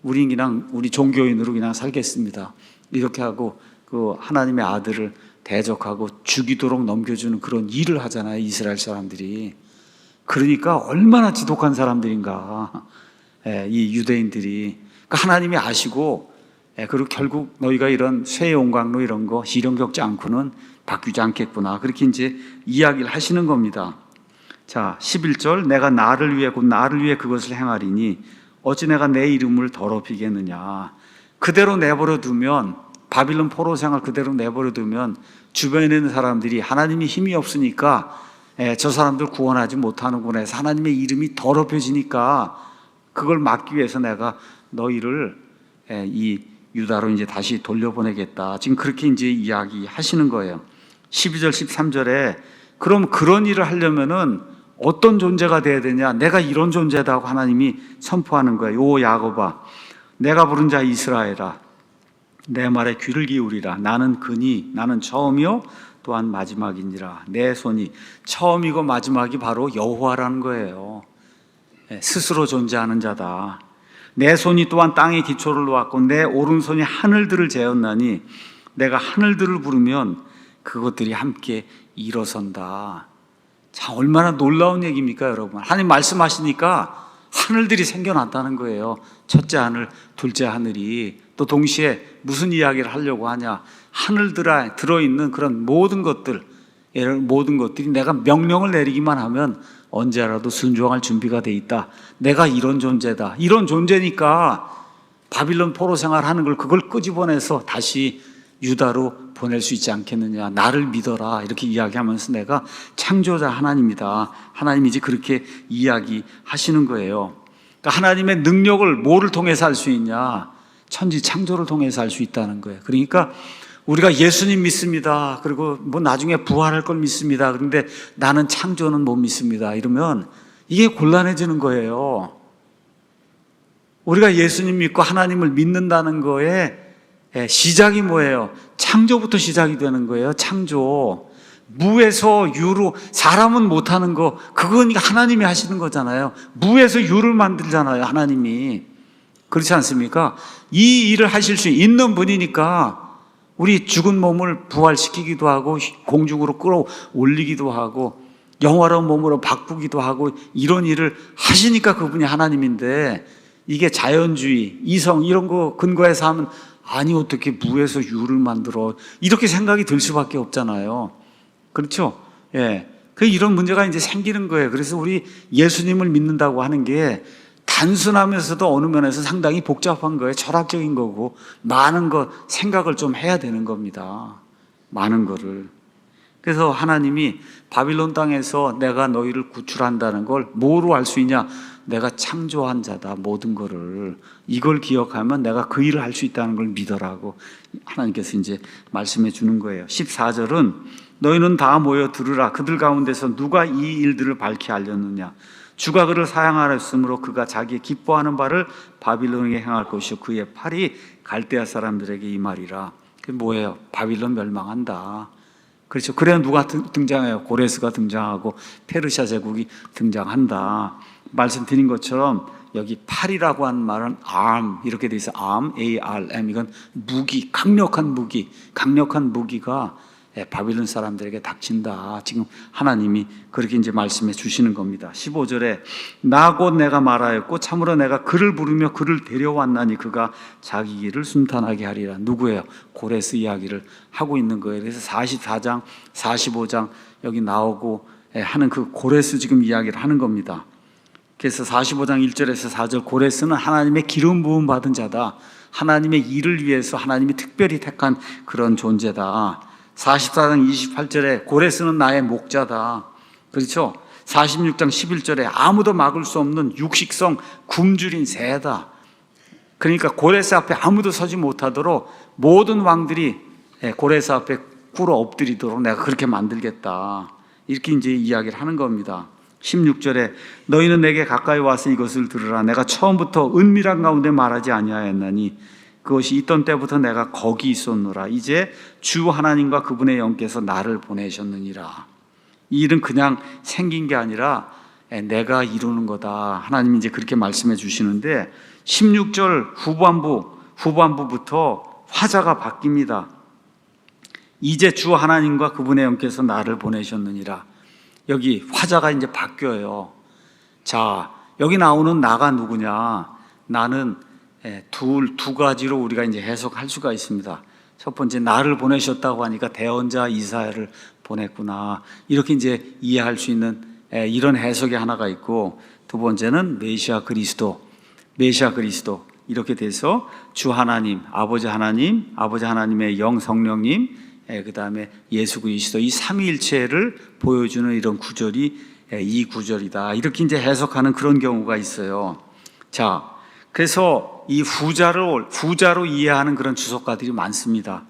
우리 종교인으로 그냥 살겠습니다. 이렇게 하고 그 하나님의 아들을 대적하고 죽이도록 넘겨주는 그런 일을 하잖아요, 이스라엘 사람들이. 그러니까 얼마나 지독한 사람들인가, 이 유대인들이. 그러니까 하나님이 아시고, 그리고 결국 너희가 이런 쇠용광로 이런 거 시련 겪지 않고는 바뀌지 않겠구나. 그렇게 이제 이야기를 하시는 겁니다. 자, 11절 내가 나를 위해 그것을 행하리니 어찌 내가 내 이름을 더럽히겠느냐. 그대로 내버려 두면 바빌론 포로 생활 그대로 내버려 두면 주변에 있는 사람들이 하나님이 힘이 없으니까 저 사람들 구원하지 못하는구나 해서 하나님의 이름이 더럽혀지니까 그걸 막기 위해서 내가 너희를 이 유다로 이제 다시 돌려보내겠다. 지금 그렇게 이제 이야기하시는 거예요. 12절 13절에 그럼 그런 일을 하려면은 어떤 존재가 돼야 되냐? 내가 이런 존재다 하고 하나님이 선포하는 거예요. 오 야곱아, 내가 부른 자 이스라엘아, 내 말에 귀를 기울이라. 나는 나는 처음이요 또한 마지막이니라. 내 손이 처음이고 마지막이 바로 여호와라는 거예요. 스스로 존재하는 자다. 내 손이 또한 땅의 기초를 놓았고 내 오른손이 하늘들을 재었나니 내가 하늘들을 부르면 그것들이 함께 일어선다. 자, 얼마나 놀라운 얘기입니까, 여러분? 하나님 말씀하시니까 하늘들이 생겨났다는 거예요. 첫째 하늘, 둘째 하늘이. 또 동시에 무슨 이야기를 하려고 하냐? 하늘들에 들어있는 그런 모든 것들이 내가 명령을 내리기만 하면 언제라도 순종할 준비가 돼 있다. 내가 이런 존재다. 이런 존재니까 바빌론 포로 생활하는 걸 그걸 끄집어내서 다시 유다로 보낼 수 있지 않겠느냐. 나를 믿어라. 이렇게 이야기하면서 내가 창조자 하나님이다. 하나님이 이제 그렇게 이야기하시는 거예요. 그러니까 하나님의 능력을 뭐를 통해서 할 수 있냐? 천지 창조를 통해서 할 수 있다는 거예요. 그러니까 우리가 예수님 믿습니다. 그리고 뭐 나중에 부활할 걸 믿습니다. 그런데 나는 창조는 못 믿습니다. 이러면 이게 곤란해지는 거예요. 우리가 예수님 믿고 하나님을 믿는다는 거에 시작이 뭐예요? 창조부터 시작이 되는 거예요. 창조. 무에서 유로, 사람은 못하는 거, 그건 하나님이 하시는 거잖아요. 무에서 유를 만들잖아요, 하나님이. 그렇지 않습니까? 이 일을 하실 수 있는 분이니까 우리 죽은 몸을 부활시키기도 하고 공중으로 끌어올리기도 하고 영화로운 몸으로 바꾸기도 하고 이런 일을 하시니까 그분이 하나님인데, 이게 자연주의, 이성 이런 거 근거해서 하면 아니 어떻게 무에서 유를 만들어, 이렇게 생각이 들 수밖에 없잖아요. 그렇죠? 이런 문제가 이제 생기는 거예요. 그래서 우리 예수님을 믿는다고 하는 게 단순하면서도 어느 면에서 상당히 복잡한 거예요. 철학적인 거고 많은 거 생각을 좀 해야 되는 겁니다. 많은 거를. 그래서 하나님이 바빌론 땅에서 내가 너희를 구출한다는 걸 뭐로 알 수 있냐? 내가 창조한 자다, 모든 거를. 이걸 기억하면 내가 그 일을 할 수 있다는 걸 믿어라고 하나님께서 이제 말씀해 주는 거예요. 14절은 너희는 다 모여 들으라. 그들 가운데서 누가 이 일들을 밝히 알렸느냐? 주가 그를 사양하였으므로 그가 자기 기뻐하는 바를 바빌론에게 행할 것이요 그의 팔이 갈대아 사람들에게 임하리라. 그게 뭐예요? 바빌론 멸망한다. 그렇죠. 그래야 누가 등장해요? 고레스가 등장하고 페르시아 제국이 등장한다. 말씀드린 것처럼 여기 팔이라고 하는 말은 arm 이렇게 돼 있어요. arm, A-R-M. 이건 무기, 강력한 무기가 바빌론 사람들에게 닥친다. 지금 하나님이 그렇게 이제 말씀해 주시는 겁니다. 15절에 나 곧 내가 말하였고 참으로 내가 그를 부르며 그를 데려왔나니 그가 자기 길을 순탄하게 하리라. 누구예요? 고레스 이야기를 하고 있는 거예요. 그래서 44장, 45장 여기 나오고 하는 그 고레스 지금 이야기를 하는 겁니다. 그래서 45장 1절에서 4절 고레스는 하나님의 기름 부음 받은 자다. 하나님의 일을 위해서 하나님이 특별히 택한 그런 존재다. 44장 28절에 고레스는 나의 목자다. 그렇죠? 46장 11절에 아무도 막을 수 없는 육식성 굶주린 새다. 그러니까 고레스 앞에 아무도 서지 못하도록 모든 왕들이 고레스 앞에 꿇어 엎드리도록 내가 그렇게 만들겠다. 이렇게 이제 이야기를 하는 겁니다. 16절에 너희는 내게 가까이 와서 이것을 들으라. 내가 처음부터 은밀한 가운데 말하지 아니하였나니 그것이 있던 때부터 내가 거기 있었노라. 이제 주 하나님과 그분의 영께서 나를 보내셨느니라. 이 일은 그냥 생긴 게 아니라 내가 이루는 거다. 하나님이 이제 그렇게 말씀해 주시는데 16절 후반부부터 화자가 바뀝니다. 이제 주 하나님과 그분의 영께서 나를 보내셨느니라. 여기 화자가 이제 바뀌어요. 자, 여기 나오는 나가 누구냐? 나는 두 가지로 우리가 이제 해석할 수가 있습니다. 첫 번째, 나를 보내셨다고 하니까 대언자 이사야를 보냈구나. 이렇게 이제 이해할 수 있는 이런 해석이 하나가 있고, 두 번째는 메시아 그리스도 이렇게 돼서 주 하나님, 아버지 하나님의 영 성령님, 그 다음에 예수 그리스도 이 삼위일체를 보여주는 이런 구절이 이 구절이다. 이렇게 이제 해석하는 그런 경우가 있어요. 자, 그래서 이 후자로 이해하는 그런 주석가들이 많습니다.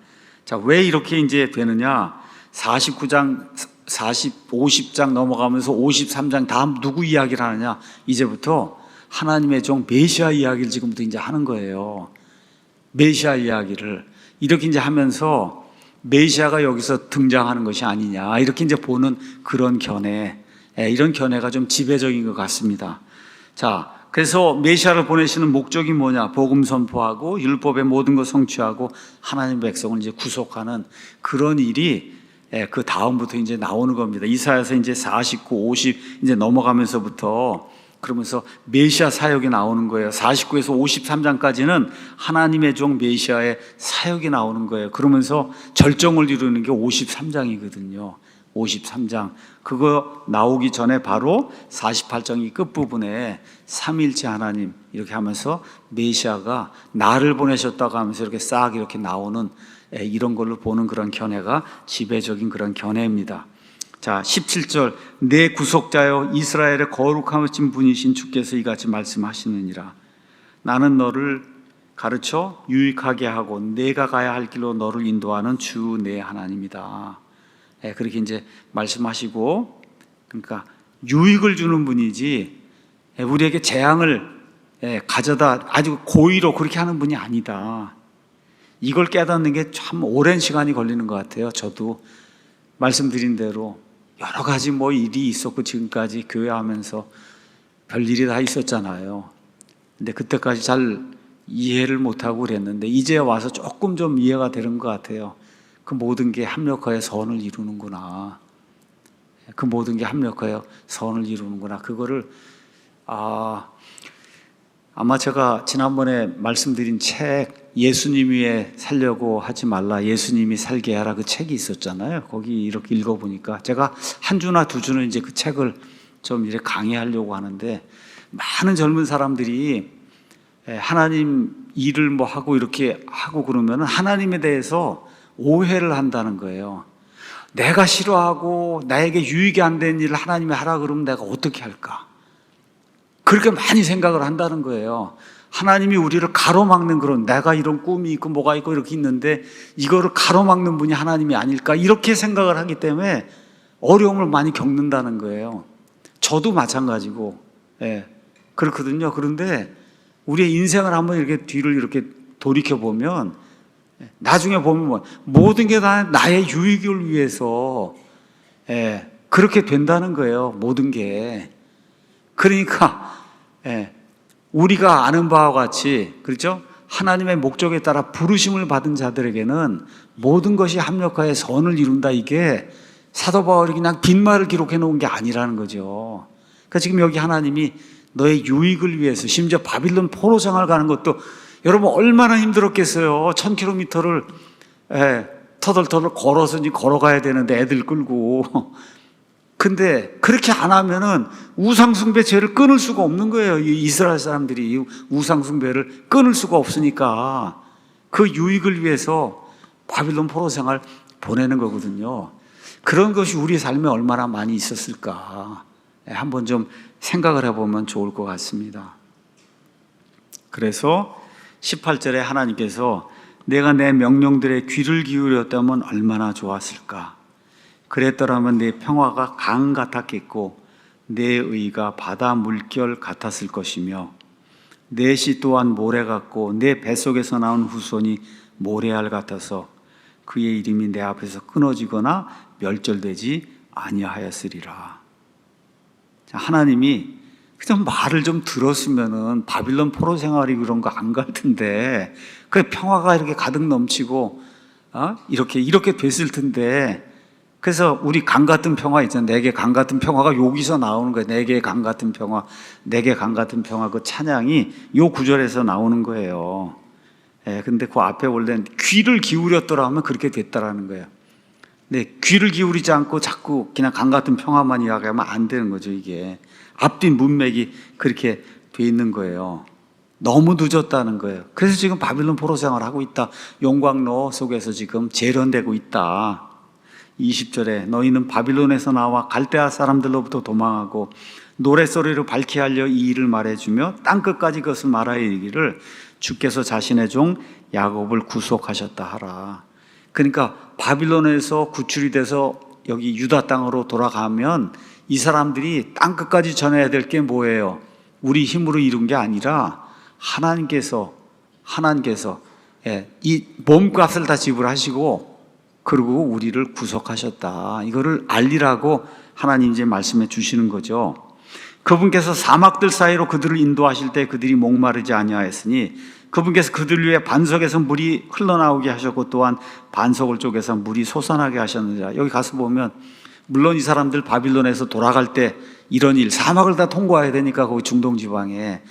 자, 왜 이렇게 이제 되느냐? 49장, 50장 넘어가면서 53장 다음 누구 이야기를 하느냐? 이제부터 하나님의 종 메시아 이야기를 지금부터 이제 하는 거예요. 메시아 이야기를 이렇게 이제 하면서 메시아가 여기서 등장하는 것이 아니냐 이렇게 이제 보는 그런 견해, 이런 견해가 좀 지배적인 것 같습니다. 자, 그래서 메시아를 보내시는 목적이 뭐냐? 복음 선포하고 율법의 모든 것 성취하고 하나님 백성을 이제 구속하는 그런 일이 그 다음부터 이제 나오는 겁니다. 이사야서 이제 49, 50 이제 넘어가면서부터 그러면서 메시아 사역이 나오는 거예요. 49에서 53장까지는 하나님의 종 메시아의 사역이 나오는 거예요. 그러면서 절정을 이루는 게 53장이거든요. 53장. 그거 나오기 전에 바로 48장 이 끝부분에 삼위일체 하나님 이렇게 하면서 메시아가 나를 보내셨다고 하면서 이렇게 싹 이렇게 나오는 이런 걸로 보는 그런 견해가 지배적인 그런 견해입니다. 자, 17절 내 구속자여 이스라엘의 거룩하신 분이신 주께서 이같이 말씀하시느니라. 나는 너를 가르쳐 유익하게 하고 내가 가야 할 길로 너를 인도하는 주 내 하나님이다. 그렇게 이제 말씀하시고, 그러니까 유익을 주는 분이지 우리에게 재앙을 가져다 아주 고의로 그렇게 하는 분이 아니다. 이걸 깨닫는 게 참 오랜 시간이 걸리는 것 같아요. 저도 말씀드린 대로 여러 가지 뭐 일이 있었고 지금까지 교회하면서 별일이 다 있었잖아요. 근데 그때까지 잘 이해를 못하고 그랬는데 이제 와서 조금 좀 이해가 되는 것 같아요. 그 모든 게 합력하여 선을 이루는구나. 그 모든 게 합력하여 선을 이루는구나. 그거를 아마 제가 지난번에 말씀드린 책 예수님 위에 살려고 하지 말라 예수님이 살게 하라 그 책이 있었잖아요. 거기 이렇게 읽어보니까 제가 한 주나 두 주는 이제 그 책을 좀 이렇게 강의하려고 하는데 많은 젊은 사람들이 하나님 일을 뭐 하고 이렇게 하고 그러면 하나님에 대해서 오해를 한다는 거예요. 내가 싫어하고 나에게 유익이 안 되는 일을 하나님이 하라 그러면 내가 어떻게 할까? 그렇게 많이 생각을 한다는 거예요. 하나님이 우리를 가로막는 그런 내가 이런 꿈이 있고 뭐가 있고 이렇게 있는데 이거를 가로막는 분이 하나님이 아닐까 이렇게 생각을 하기 때문에 어려움을 많이 겪는다는 거예요. 저도 마찬가지고 예, 그렇거든요. 그런데 우리의 인생을 한번 이렇게 뒤를 이렇게 돌이켜 보면 나중에 보면 뭐 모든 게 다 나의 유익을 위해서 그렇게 된다는 거예요. 모든 게. 그러니까 우리가 아는 바와 같이 그렇죠? 하나님의 목적에 따라 부르심을 받은 자들에게는 모든 것이 합력하여 선을 이룬다. 이게 사도 바울이 그냥 빈말을 기록해 놓은 게 아니라는 거죠. 그러니까 지금 여기 하나님이 너의 유익을 위해서 심지어 바빌론 포로생활 가는 것도 여러분 얼마나 힘들었겠어요. 1000km를 터덜터덜 걸어서 걸어가야 되는데 애들 끌고. 근데 그렇게 안 하면은 우상숭배 죄를 끊을 수가 없는 거예요. 이 이스라엘 사람들이 우상숭배를 끊을 수가 없으니까 그 유익을 위해서 바빌론 포로 생활 보내는 거거든요. 그런 것이 우리 삶에 얼마나 많이 있었을까 한번 좀 생각을 해보면 좋을 것 같습니다. 그래서 18절에 하나님께서 내가 내 명령들에 귀를 기울였다면 얼마나 좋았을까. 그랬더라면 내 평화가 강 같았겠고 내 의가 바다 물결 같았을 것이며 내 시 또한 모래 같고 내 뱃속에서 나온 후손이 모래알 같아서 그의 이름이 내 앞에서 끊어지거나 멸절되지 아니하였으리라. 하나님이 그냥 말을 좀 들었으면은 바빌론 포로 생활이 그런 거 안 갈 텐데 그 평화가 이렇게 가득 넘치고 이렇게 됐을 텐데. 그래서 우리 강 같은 평화 있잖아요. 내게 강 같은 평화가 여기서 나오는 거예요. 내게 강 같은 평화, 내게 강 같은 평화, 그 찬양이 요 구절에서 나오는 거예요. 근데 그 앞에 원래 귀를 기울였더라면 그렇게 됐다라는 거예요. 네, 귀를 기울이지 않고 자꾸 그냥 강 같은 평화만 이야기하면 안 되는 거죠. 이게 앞뒤 문맥이 그렇게 돼 있는 거예요. 너무 늦었다는 거예요. 그래서 지금 바빌론 포로 생활을 하고 있다. 용광로 속에서 지금 재련되고 있다. 20절에 너희는 바빌론에서 나와 갈대아 사람들로부터 도망하고 노랫소리로 밝히 알려 이 일을 말해주며 땅끝까지 그것을 말하여 이르기를 주께서 자신의 종 야곱을 구속하셨다 하라. 그러니까 바빌론에서 구출이 돼서 여기 유다 땅으로 돌아가면 이 사람들이 땅끝까지 전해야 될 게 뭐예요? 우리 힘으로 이룬 게 아니라 하나님께서 이 몸값을 다 지불하시고 그리고 우리를 구속하셨다. 이거를 알리라고 하나님 이제 말씀해 주시는 거죠. 그분께서 사막들 사이로 그들을 인도하실 때 그들이 목마르지 아니하였으니 그분께서 그들 위해 반석에서 물이 흘러나오게 하셨고 또한 반석을 쪼개서 물이 솟아나게 하셨느니라. 여기 가서 보면 물론 이 사람들 바빌론에서 돌아갈 때 이런 일, 사막을 다 통과해야 되니까 거기 중동 지방에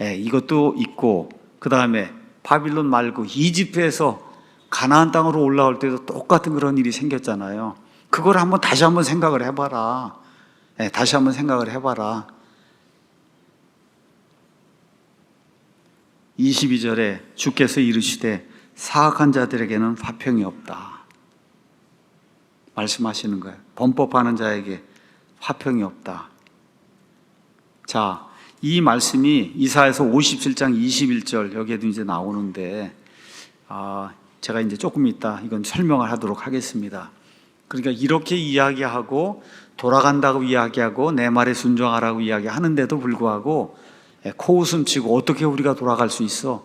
이것도 있고 그 다음에 바빌론 말고 이집트에서 가나안 땅으로 올라올 때도 똑같은 그런 일이 생겼잖아요. 그걸 다시 한번 생각을 해봐라. 다시 한번 생각을 해봐라. 22절에 주께서 이르시되 사악한 자들에게는 화평이 없다. 말씀하시는 거예요. 범법하는 자에게 화평이 없다. 자, 이 말씀이 이사야서 57장 21절 여기에도 이제 나오는데 제가 이제 조금 이따 이건 설명을 하도록 하겠습니다. 그러니까 이렇게 이야기하고 돌아간다고 이야기하고 내 말에 순종하라고 이야기하는데도 불구하고 코웃음 치고 어떻게 우리가 돌아갈 수 있어?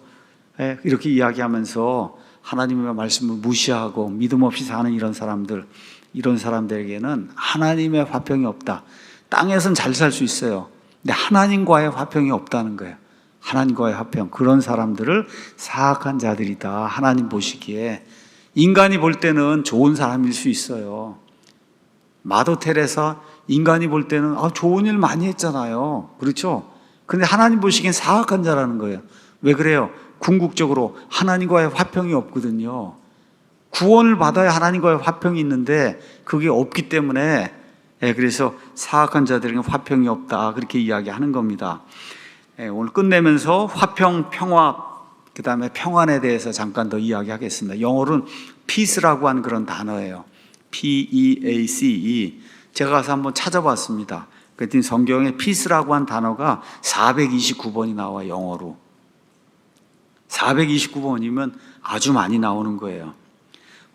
이렇게 이야기하면서 하나님의 말씀을 무시하고 믿음 없이 사는 이런 사람들에게는 하나님의 화평이 없다. 땅에선 잘 살 수 있어요. 근데 하나님과의 화평이 없다는 거예요. 하나님과의 화평, 그런 사람들을 사악한 자들이다. 하나님 보시기에 인간이 볼 때는 좋은 사람일 수 있어요. 마더 테레사 인간이 볼 때는 좋은 일 많이 했잖아요. 그렇죠? 근데 하나님 보시기엔 사악한 자라는 거예요. 왜 그래요? 궁극적으로 하나님과의 화평이 없거든요. 구원을 받아야 하나님과의 화평이 있는데 그게 없기 때문에 그래서 사악한 자들에게는 화평이 없다. 그렇게 이야기하는 겁니다. 오늘 끝내면서 화평, 평화, 그 다음에 평안에 대해서 잠깐 더 이야기하겠습니다. 영어로는 peace라고 하는 그런 단어예요. P-E-A-C-E. 제가 가서 한번 찾아봤습니다. 그랬더니 성경에 peace라고 한 단어가 429번이 나와요. 영어로. 429번이면 아주 많이 나오는 거예요.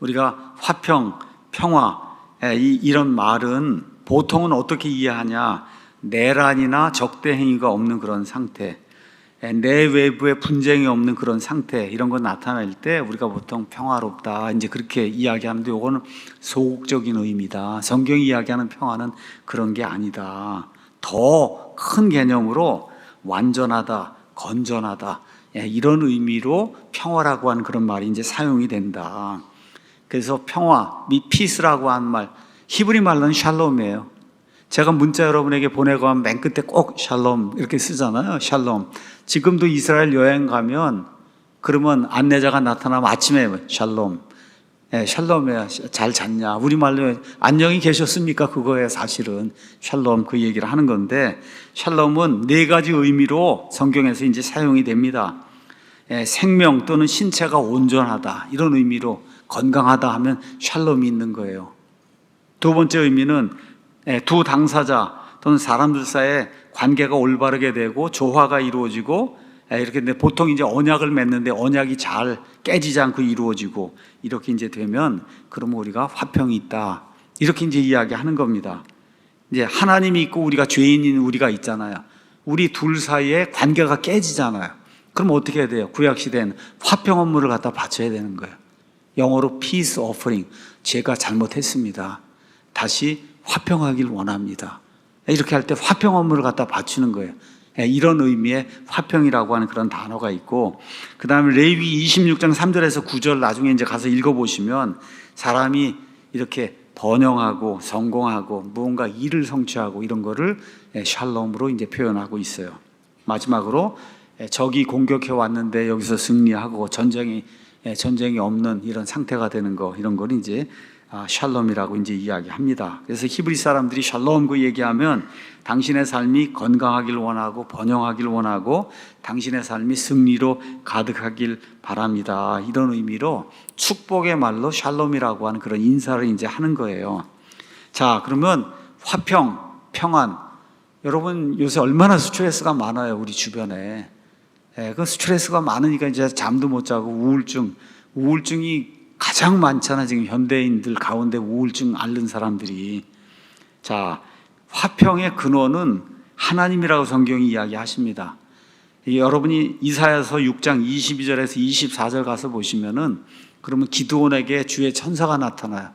우리가 화평, 평화 이런 말은 보통은 어떻게 이해하냐? 내란이나 적대 행위가 없는 그런 상태, 내 외부에 분쟁이 없는 그런 상태, 이런 거 나타날 때 우리가 보통 평화롭다 이제 그렇게 이야기하는데, 이거는 소극적인 의미다. 성경이 이야기하는 평화는 그런 게 아니다. 더 큰 개념으로 완전하다, 건전하다, 이런 의미로 평화라고 하는 그런 말이 이제 사용이 된다. 그래서 평화, 피스라고 하는 말, 히브리 말로는 샬롬이에요. 제가 문자 여러분에게 보내고 하면 맨 끝에 꼭 샬롬 이렇게 쓰잖아요. 샬롬. 지금도 이스라엘 여행 가면 그러면 안내자가 나타나면 아침에 샬롬, 샬롬이야, 잘 잤냐, 우리말로 안녕히 계셨습니까, 그거예요. 사실은 샬롬, 그 얘기를 하는 건데, 샬롬은 네 가지 의미로 성경에서 이제 사용이 됩니다. 생명 또는 신체가 온전하다, 이런 의미로 건강하다 하면 샬롬이 있는 거예요. 두 번째 의미는 두 당사자 또는 사람들 사이에 관계가 올바르게 되고 조화가 이루어지고, 이렇게 보통 이제 언약을 맺는데 언약이 잘 깨지지 않고 이루어지고 이렇게 이제 되면, 그러면 우리가 화평이 있다, 이렇게 이제 이야기하는 겁니다. 이제 하나님이 있고 우리가 죄인인 우리가 있잖아요. 우리 둘 사이에 관계가 깨지잖아요. 그럼 어떻게 해야 돼요? 구약 시대에는 화평 업무를 갖다 바쳐야 되는 거예요. 영어로 peace offering, 제가 잘못했습니다, 다시 화평하길 원합니다, 이렇게 할 때 화평 업무를 갖다 바치는 거예요. 이런 의미의 화평이라고 하는 그런 단어가 있고, 그 다음에 레위기 26장 3절에서 9절 나중에 이제 가서 읽어보시면, 사람이 이렇게 번영하고 성공하고 무언가 일을 성취하고 이런 거를 샬롬으로 이제 표현하고 있어요. 마지막으로 적이 공격해 왔는데 여기서 승리하고 전쟁이 없는 이런 상태가 되는 거, 이런 걸 이제 샬롬이라고 이제 이야기합니다. 그래서 히브리 사람들이 샬롬 그 얘기하면 당신의 삶이 건강하길 원하고 번영하길 원하고 당신의 삶이 승리로 가득하길 바랍니다, 이런 의미로 축복의 말로 샬롬이라고 하는 그런 인사를 이제 하는 거예요. 자, 그러면 화평, 평안, 여러분 요새 얼마나 스트레스가 많아요, 우리 주변에. 그 스트레스가 많으니까 이제 잠도 못 자고 우울증이 가장 많잖아. 지금 현대인들 가운데 우울증 앓는 사람들이. 자, 화평의 근원은 하나님이라고 성경이 이야기하십니다. 여러분이 이사야서 6장 22절에서 24절 가서 보시면은, 그러면 기드온에게 주의 천사가 나타나요.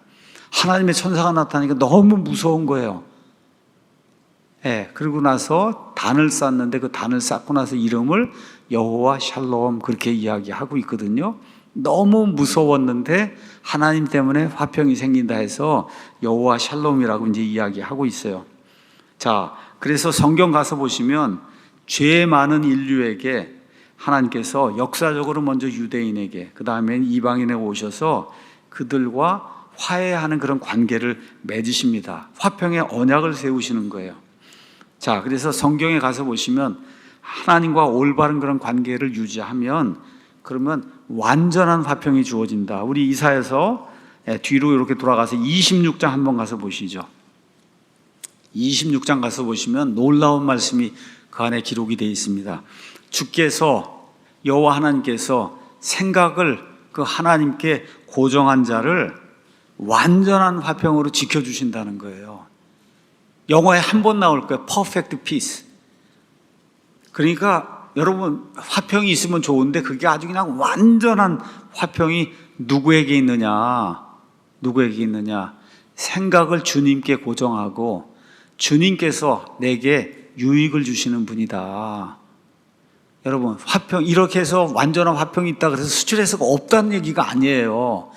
하나님의 천사가 나타나니까 너무 무서운 거예요. 그리고 나서 단을 쌓는데, 그 단을 쌓고 나서 이름을 여호와 샬롬 그렇게 이야기하고 있거든요. 너무 무서웠는데 하나님 때문에 화평이 생긴다 해서 여호와 샬롬이라고 이제 이야기하고 있어요. 자, 그래서 성경 가서 보시면 죄 많은 인류에게 하나님께서 역사적으로 먼저 유대인에게, 그 다음엔 이방인에 오셔서 그들과 화해하는 그런 관계를 맺으십니다. 화평의 언약을 세우시는 거예요. 자, 그래서 성경에 가서 보시면 하나님과 올바른 그런 관계를 유지하면, 그러면 완전한 화평이 주어진다. 우리 이사야서 뒤로 이렇게 돌아가서 26장 한번 가서 보시죠. 26장 가서 보시면 놀라운 말씀이 그 안에 기록이 되어 있습니다. 주께서, 여호와 하나님께서 생각을 그 하나님께 고정한 자를 완전한 화평으로 지켜주신다는 거예요. 영어에 한 번 나올 거예요. perfect peace. 그러니까 여러분, 화평이 있으면 좋은데 그게 아주 그냥 완전한 화평이 누구에게 있느냐? 누구에게 있느냐? 생각을 주님께 고정하고 주님께서 내게 유익을 주시는 분이다. 여러분, 화평, 이렇게 해서 완전한 화평이 있다 그래서 스트레스가 없다는 얘기가 아니에요.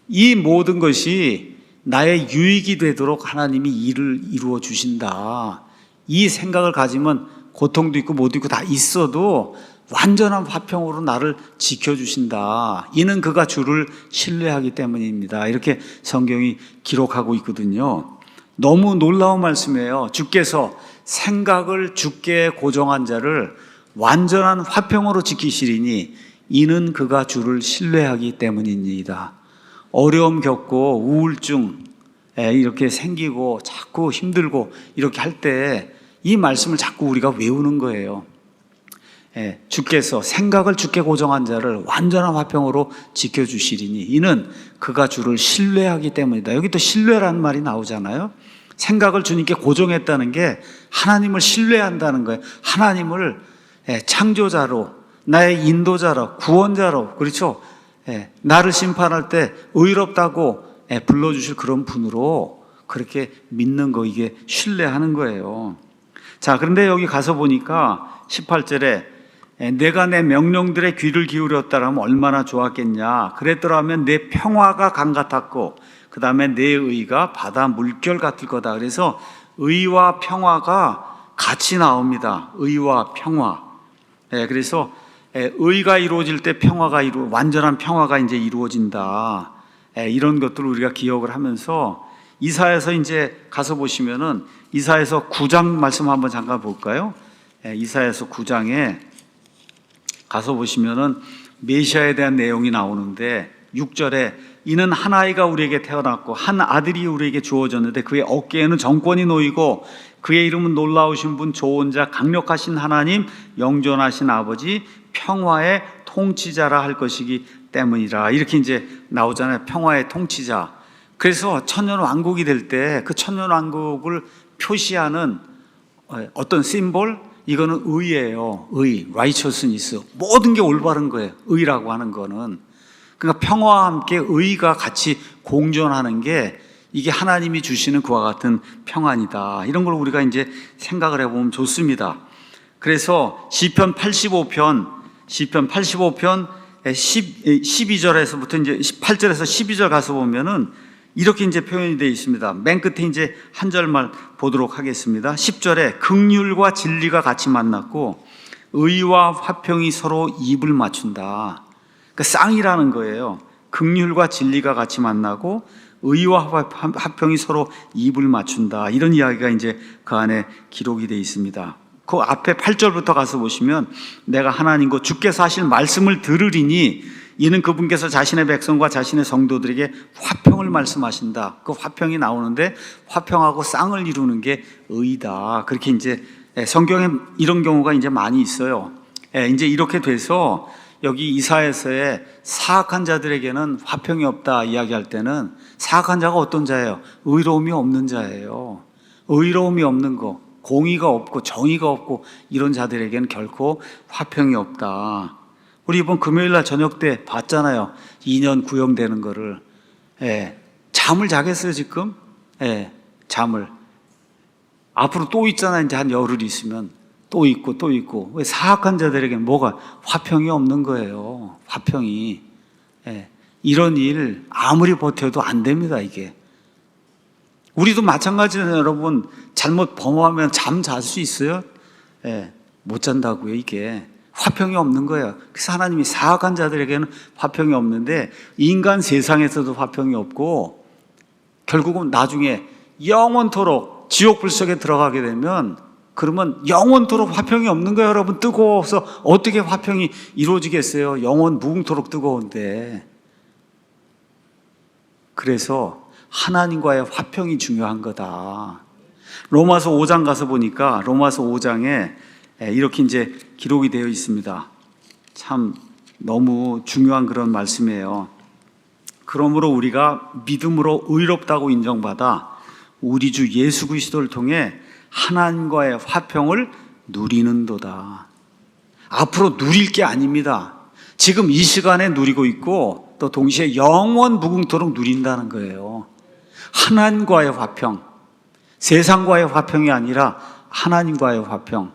이 모든 것이 나의 유익이 되도록 하나님이 일을 이루어 주신다. 이 생각을 가지면 고통도 있고 뭐도 있고 다 있어도 완전한 화평으로 나를 지켜주신다. 이는 그가 주를 신뢰하기 때문입니다. 이렇게 성경이 기록하고 있거든요. 너무 놀라운 말씀이에요. 주께서 생각을 주께 고정한 자를 완전한 화평으로 지키시리니 이는 그가 주를 신뢰하기 때문입니다. 어려움 겪고 우울증 이렇게 생기고 자꾸 힘들고 이렇게 할 때 이 말씀을 자꾸 우리가 외우는 거예요. 주께서 생각을 주께 고정한 자를 완전한 화평으로 지켜주시리니 이는 그가 주를 신뢰하기 때문이다. 여기 또 신뢰라는 말이 나오잖아요. 생각을 주님께 고정했다는 게 하나님을 신뢰한다는 거예요. 하나님을 창조자로, 나의 인도자로, 구원자로, 그렇죠? 나를 심판할 때 의롭다고 불러주실 그런 분으로 그렇게 믿는 거, 이게 신뢰하는 거예요. 자, 그런데 여기 가서 보니까 18절에 내가 내 명령들의 귀를 기울였다라면 얼마나 좋았겠냐. 그랬더라면 내 평화가 강 같았고 그 다음에 내 의가 바다 물결 같을 거다. 그래서 의와 평화가 같이 나옵니다. 의와 평화. 그래서 의가 이루어질 때 완전한 평화가 이제 이루어진다. 이런 것들을 우리가 기억을 하면서 이사야서 이제 가서 보시면은 이사야서 9장 말씀 한번 잠깐 볼까요? 이사야서 9장에 가서 보시면은 메시아에 대한 내용이 나오는데 6절에 이는 한 아이가 우리에게 태어났고 한 아들이 우리에게 주어졌는데 그의 어깨에는 정권이 놓이고 그의 이름은 놀라우신 분, 좋은 자, 강력하신 하나님, 영존하신 아버지, 평화의 통치자라 할 것이기 때문이라. 이렇게 이제 나오잖아요. 평화의 통치자. 그래서 천년 왕국이 될 때 그 천년 왕국을 표시하는 어떤 심볼, 이거는 의예요. 의, righteousness. 모든 게 올바른 거예요. 의라고 하는 거는. 그러니까 평화와 함께 의가 같이 공존하는 게 이게 하나님이 주시는 그와 같은 평안이다. 이런 걸 우리가 이제 생각을 해보면 좋습니다. 그래서 시편 85편 12절에서부터 이제 8절에서 12절 가서 보면은 이렇게 이제 표현이 되어 있습니다. 맨 끝에 이제 한 절만 보도록 하겠습니다. 10절에 긍휼과 진리가 같이 만났고 의와 화평이 서로 입을 맞춘다. 그 쌍이라는 거예요. 긍휼과 진리가 같이 만나고 의와 화평이 서로 입을 맞춘다. 이런 이야기가 이제 그 안에 기록이 되어 있습니다. 그 앞에 8절부터 가서 보시면 내가 하나님과 주께서 하실 말씀을 들으리니 이는 그분께서 자신의 백성과 자신의 성도들에게 화평을 말씀하신다. 그 화평이 나오는데 화평하고 쌍을 이루는 게 의다. 그렇게 이제 성경에 이런 경우가 이제 많이 있어요. 이제 이렇게 돼서 여기 이사야서에 사악한 자들에게는 화평이 없다 이야기할 때는 사악한 자가 어떤 자예요? 의로움이 없는 자예요. 의로움이 없는 거, 공의가 없고 정의가 없고 이런 자들에게는 결코 화평이 없다. 우리 이번 금요일날 저녁 때 봤잖아요. 2년 구형되는 거를. 잠을 자겠어요 지금? 잠을. 앞으로 또 있잖아요. 이제 한 열흘 있으면 또 있고 또 있고. 왜 사악한 자들에게는 뭐가 화평이 없는 거예요. 화평이. 이런 일 아무리 버텨도 안 됩니다 이게. 우리도 마찬가지잖아요 여러분. 잘못 범하면 잠 잘 수 있어요? 못 잔다고요 이게. 화평이 없는 거예요. 그래서 하나님이 사악한 자들에게는 화평이 없는데 인간 세상에서도 화평이 없고 결국은 나중에 영원토록 지옥 불속에 들어가게 되면 그러면 영원토록 화평이 없는 거예요 여러분. 뜨거워서 어떻게 화평이 이루어지겠어요? 영원 무궁토록 뜨거운데. 그래서 하나님과의 화평이 중요한 거다. 로마서 5장 가서 보니까 로마서 5장에 이렇게 이제 기록이 되어 있습니다. 참 너무 중요한 그런 말씀이에요. 그러므로 우리가 믿음으로 의롭다고 인정받아 우리 주 예수 그리스도를 통해 하나님과의 화평을 누리는도다. 앞으로 누릴 게 아닙니다. 지금 이 시간에 누리고 있고 또 동시에 영원 무궁토록 누린다는 거예요. 하나님과의 화평, 세상과의 화평이 아니라 하나님과의 화평.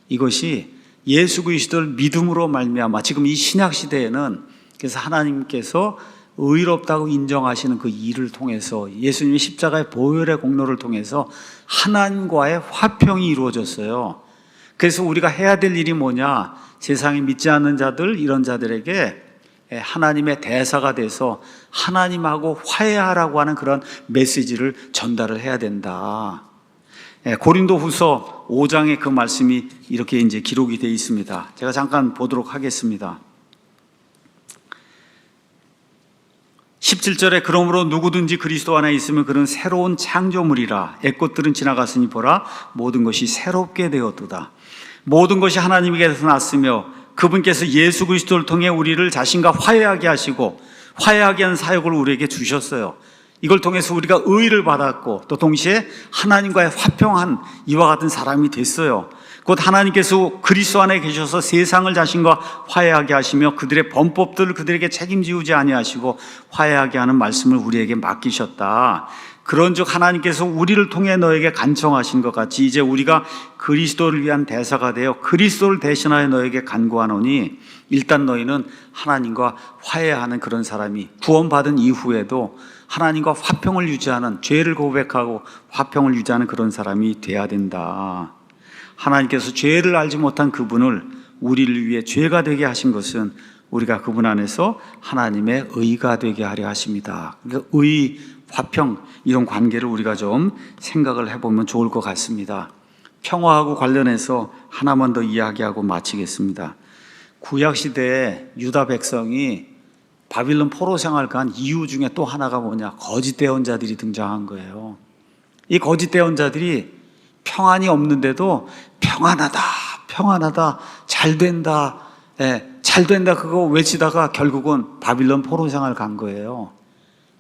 이것이 예수 그리스도를 믿음으로 말미암아 지금 이 신약 시대에는 그래서 하나님께서 의롭다고 인정하시는 그 일을 통해서 예수님의 십자가의 보혈의 공로를 통해서 하나님과의 화평이 이루어졌어요. 그래서 우리가 해야 될 일이 뭐냐? 세상에 믿지 않는 자들, 이런 자들에게 하나님의 대사가 돼서 하나님하고 화해하라고 하는 그런 메시지를 전달을 해야 된다. 고린도후서 5장에 그 말씀이 이렇게 이제 기록이 되어 있습니다. 제가 잠깐 보도록 하겠습니다. 17절에 그러므로 누구든지 그리스도 안에 있으면 그는 새로운 창조물이라. 옛것들은 지나갔으니 보라 모든 것이 새롭게 되었도다. 모든 것이 하나님께서 났으며 그분께서 예수 그리스도를 통해 우리를 자신과 화해하게 하시고 화해하게 하는 사역을 우리에게 주셨어요. 이걸 통해서 우리가 의의를 받았고 또 동시에 하나님과의 화평한 이와 같은 사람이 됐어요. 곧 하나님께서 그리스도 안에 계셔서 세상을 자신과 화해하게 하시며 그들의 범법들을 그들에게 책임지우지 아니하시고 화해하게 하는 말씀을 우리에게 맡기셨다. 그런즉 하나님께서 우리를 통해 너에게 간청하신 것 같이 이제 우리가 그리스도를 위한 대사가 되어 그리스도를 대신하여 너에게 간구하노니 일단 너희는 하나님과 화해하는 그런 사람이 구원받은 이후에도 하나님과 화평을 유지하는, 죄를 고백하고 화평을 유지하는 그런 사람이 돼야 된다. 하나님께서 죄를 알지 못한 그분을 우리를 위해 죄가 되게 하신 것은 우리가 그분 안에서 하나님의 의가 되게 하려 하십니다. 그러니까 의, 화평 이런 관계를 우리가 좀 생각을 해보면 좋을 것 같습니다. 평화하고 관련해서 하나만 더 이야기하고 마치겠습니다. 구약시대에 유다 백성이 바빌론 포로 생활 간 이유 중에 또 하나가 뭐냐? 거짓 대언자들이 등장한 거예요. 이 거짓 대언자들이 평안이 없는데도 평안하다, 평안하다, 잘 된다, 잘 된다 그거 외치다가 결국은 바빌론 포로 생활 간 거예요.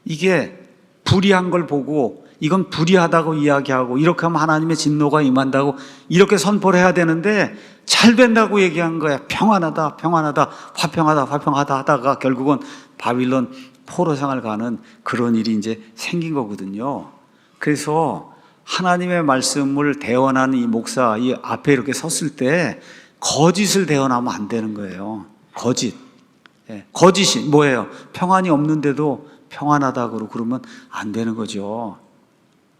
이게 불의한 걸 보고 이건 불의하다고 이야기하고 이렇게 하면 하나님의 진노가 임한다고 이렇게 선포를 해야 되는데 잘 된다고 얘기한 거야. 평안하다, 평안하다, 화평하다, 화평하다 하다가 결국은 바빌론 포로 생활 가는 그런 일이 이제 생긴 거거든요. 그래서 하나님의 말씀을 대언하는 이 목사 이 앞에 이렇게 섰을 때 거짓을 대언하면 안 되는 거예요. 거짓. 거짓이 뭐예요? 평안이 없는데도 평안하다고 그러면 안 되는 거죠.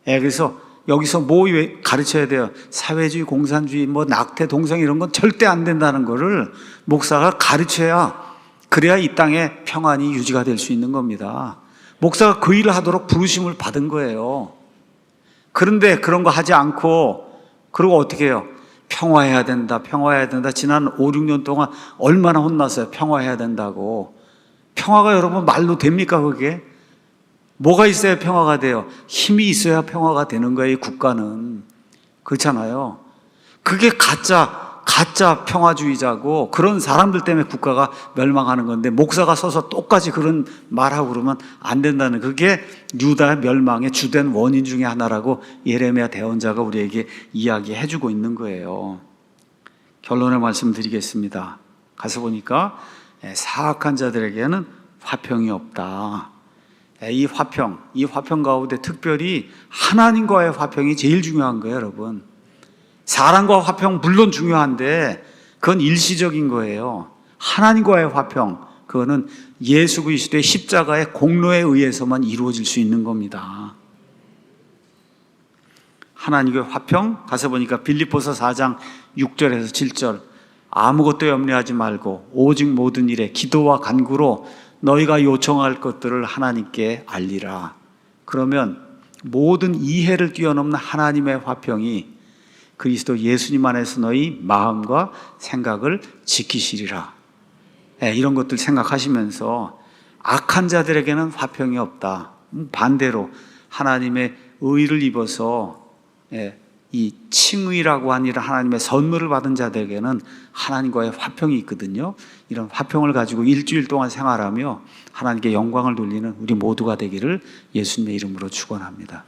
그래서 여기서 뭐 가르쳐야 돼요? 사회주의, 공산주의, 뭐 낙태, 동성 이런 건 절대 안 된다는 거를 목사가 가르쳐야 그래야 이 땅에 평안이 유지가 될 수 있는 겁니다. 목사가 그 일을 하도록 부르심을 받은 거예요. 그런데 그런 거 하지 않고 그리고 어떻게 해요? 평화해야 된다, 평화해야 된다. 지난 5, 6년 동안 얼마나 혼났어요. 평화해야 된다고. 평화가 여러분 말로 됩니까 그게? 뭐가 있어야 평화가 돼요? 힘이 있어야 평화가 되는 거예요. 이 국가는. 그렇잖아요. 그게 가짜 평화주의자고 그런 사람들 때문에 국가가 멸망하는 건데 목사가 서서 똑같이 그런 말하고 그러면 안 된다는, 그게 유다의 멸망의 주된 원인 중에 하나라고 예레미야 대언자가 우리에게 이야기해주고 있는 거예요. 결론의 말씀 드리겠습니다. 가서 보니까 사악한 자들에게는 화평이 없다. 이 화평 가운데 특별히 하나님과의 화평이 제일 중요한 거예요, 여러분. 사람과 화평 물론 중요한데 그건 일시적인 거예요. 하나님과의 화평, 그거는 예수 그리스도의 십자가의 공로에 의해서만 이루어질 수 있는 겁니다. 하나님과의 화평, 가서 보니까 빌립보서 4장 6절에서 7절, 아무것도 염려하지 말고 오직 모든 일에 기도와 간구로 너희가 요청할 것들을 하나님께 알리라. 그러면 모든 이해를 뛰어넘는 하나님의 화평이 그리스도 예수님 안에서 너희 마음과 생각을 지키시리라. 이런 것들 생각하시면서 악한 자들에게는 화평이 없다. 반대로 하나님의 의를 입어서 이 칭의라고 하는 이런 하나님의 선물을 받은 자들에게는 하나님과의 화평이 있거든요. 이런 화평을 가지고 일주일 동안 생활하며 하나님께 영광을 돌리는 우리 모두가 되기를 예수님의 이름으로 축원합니다.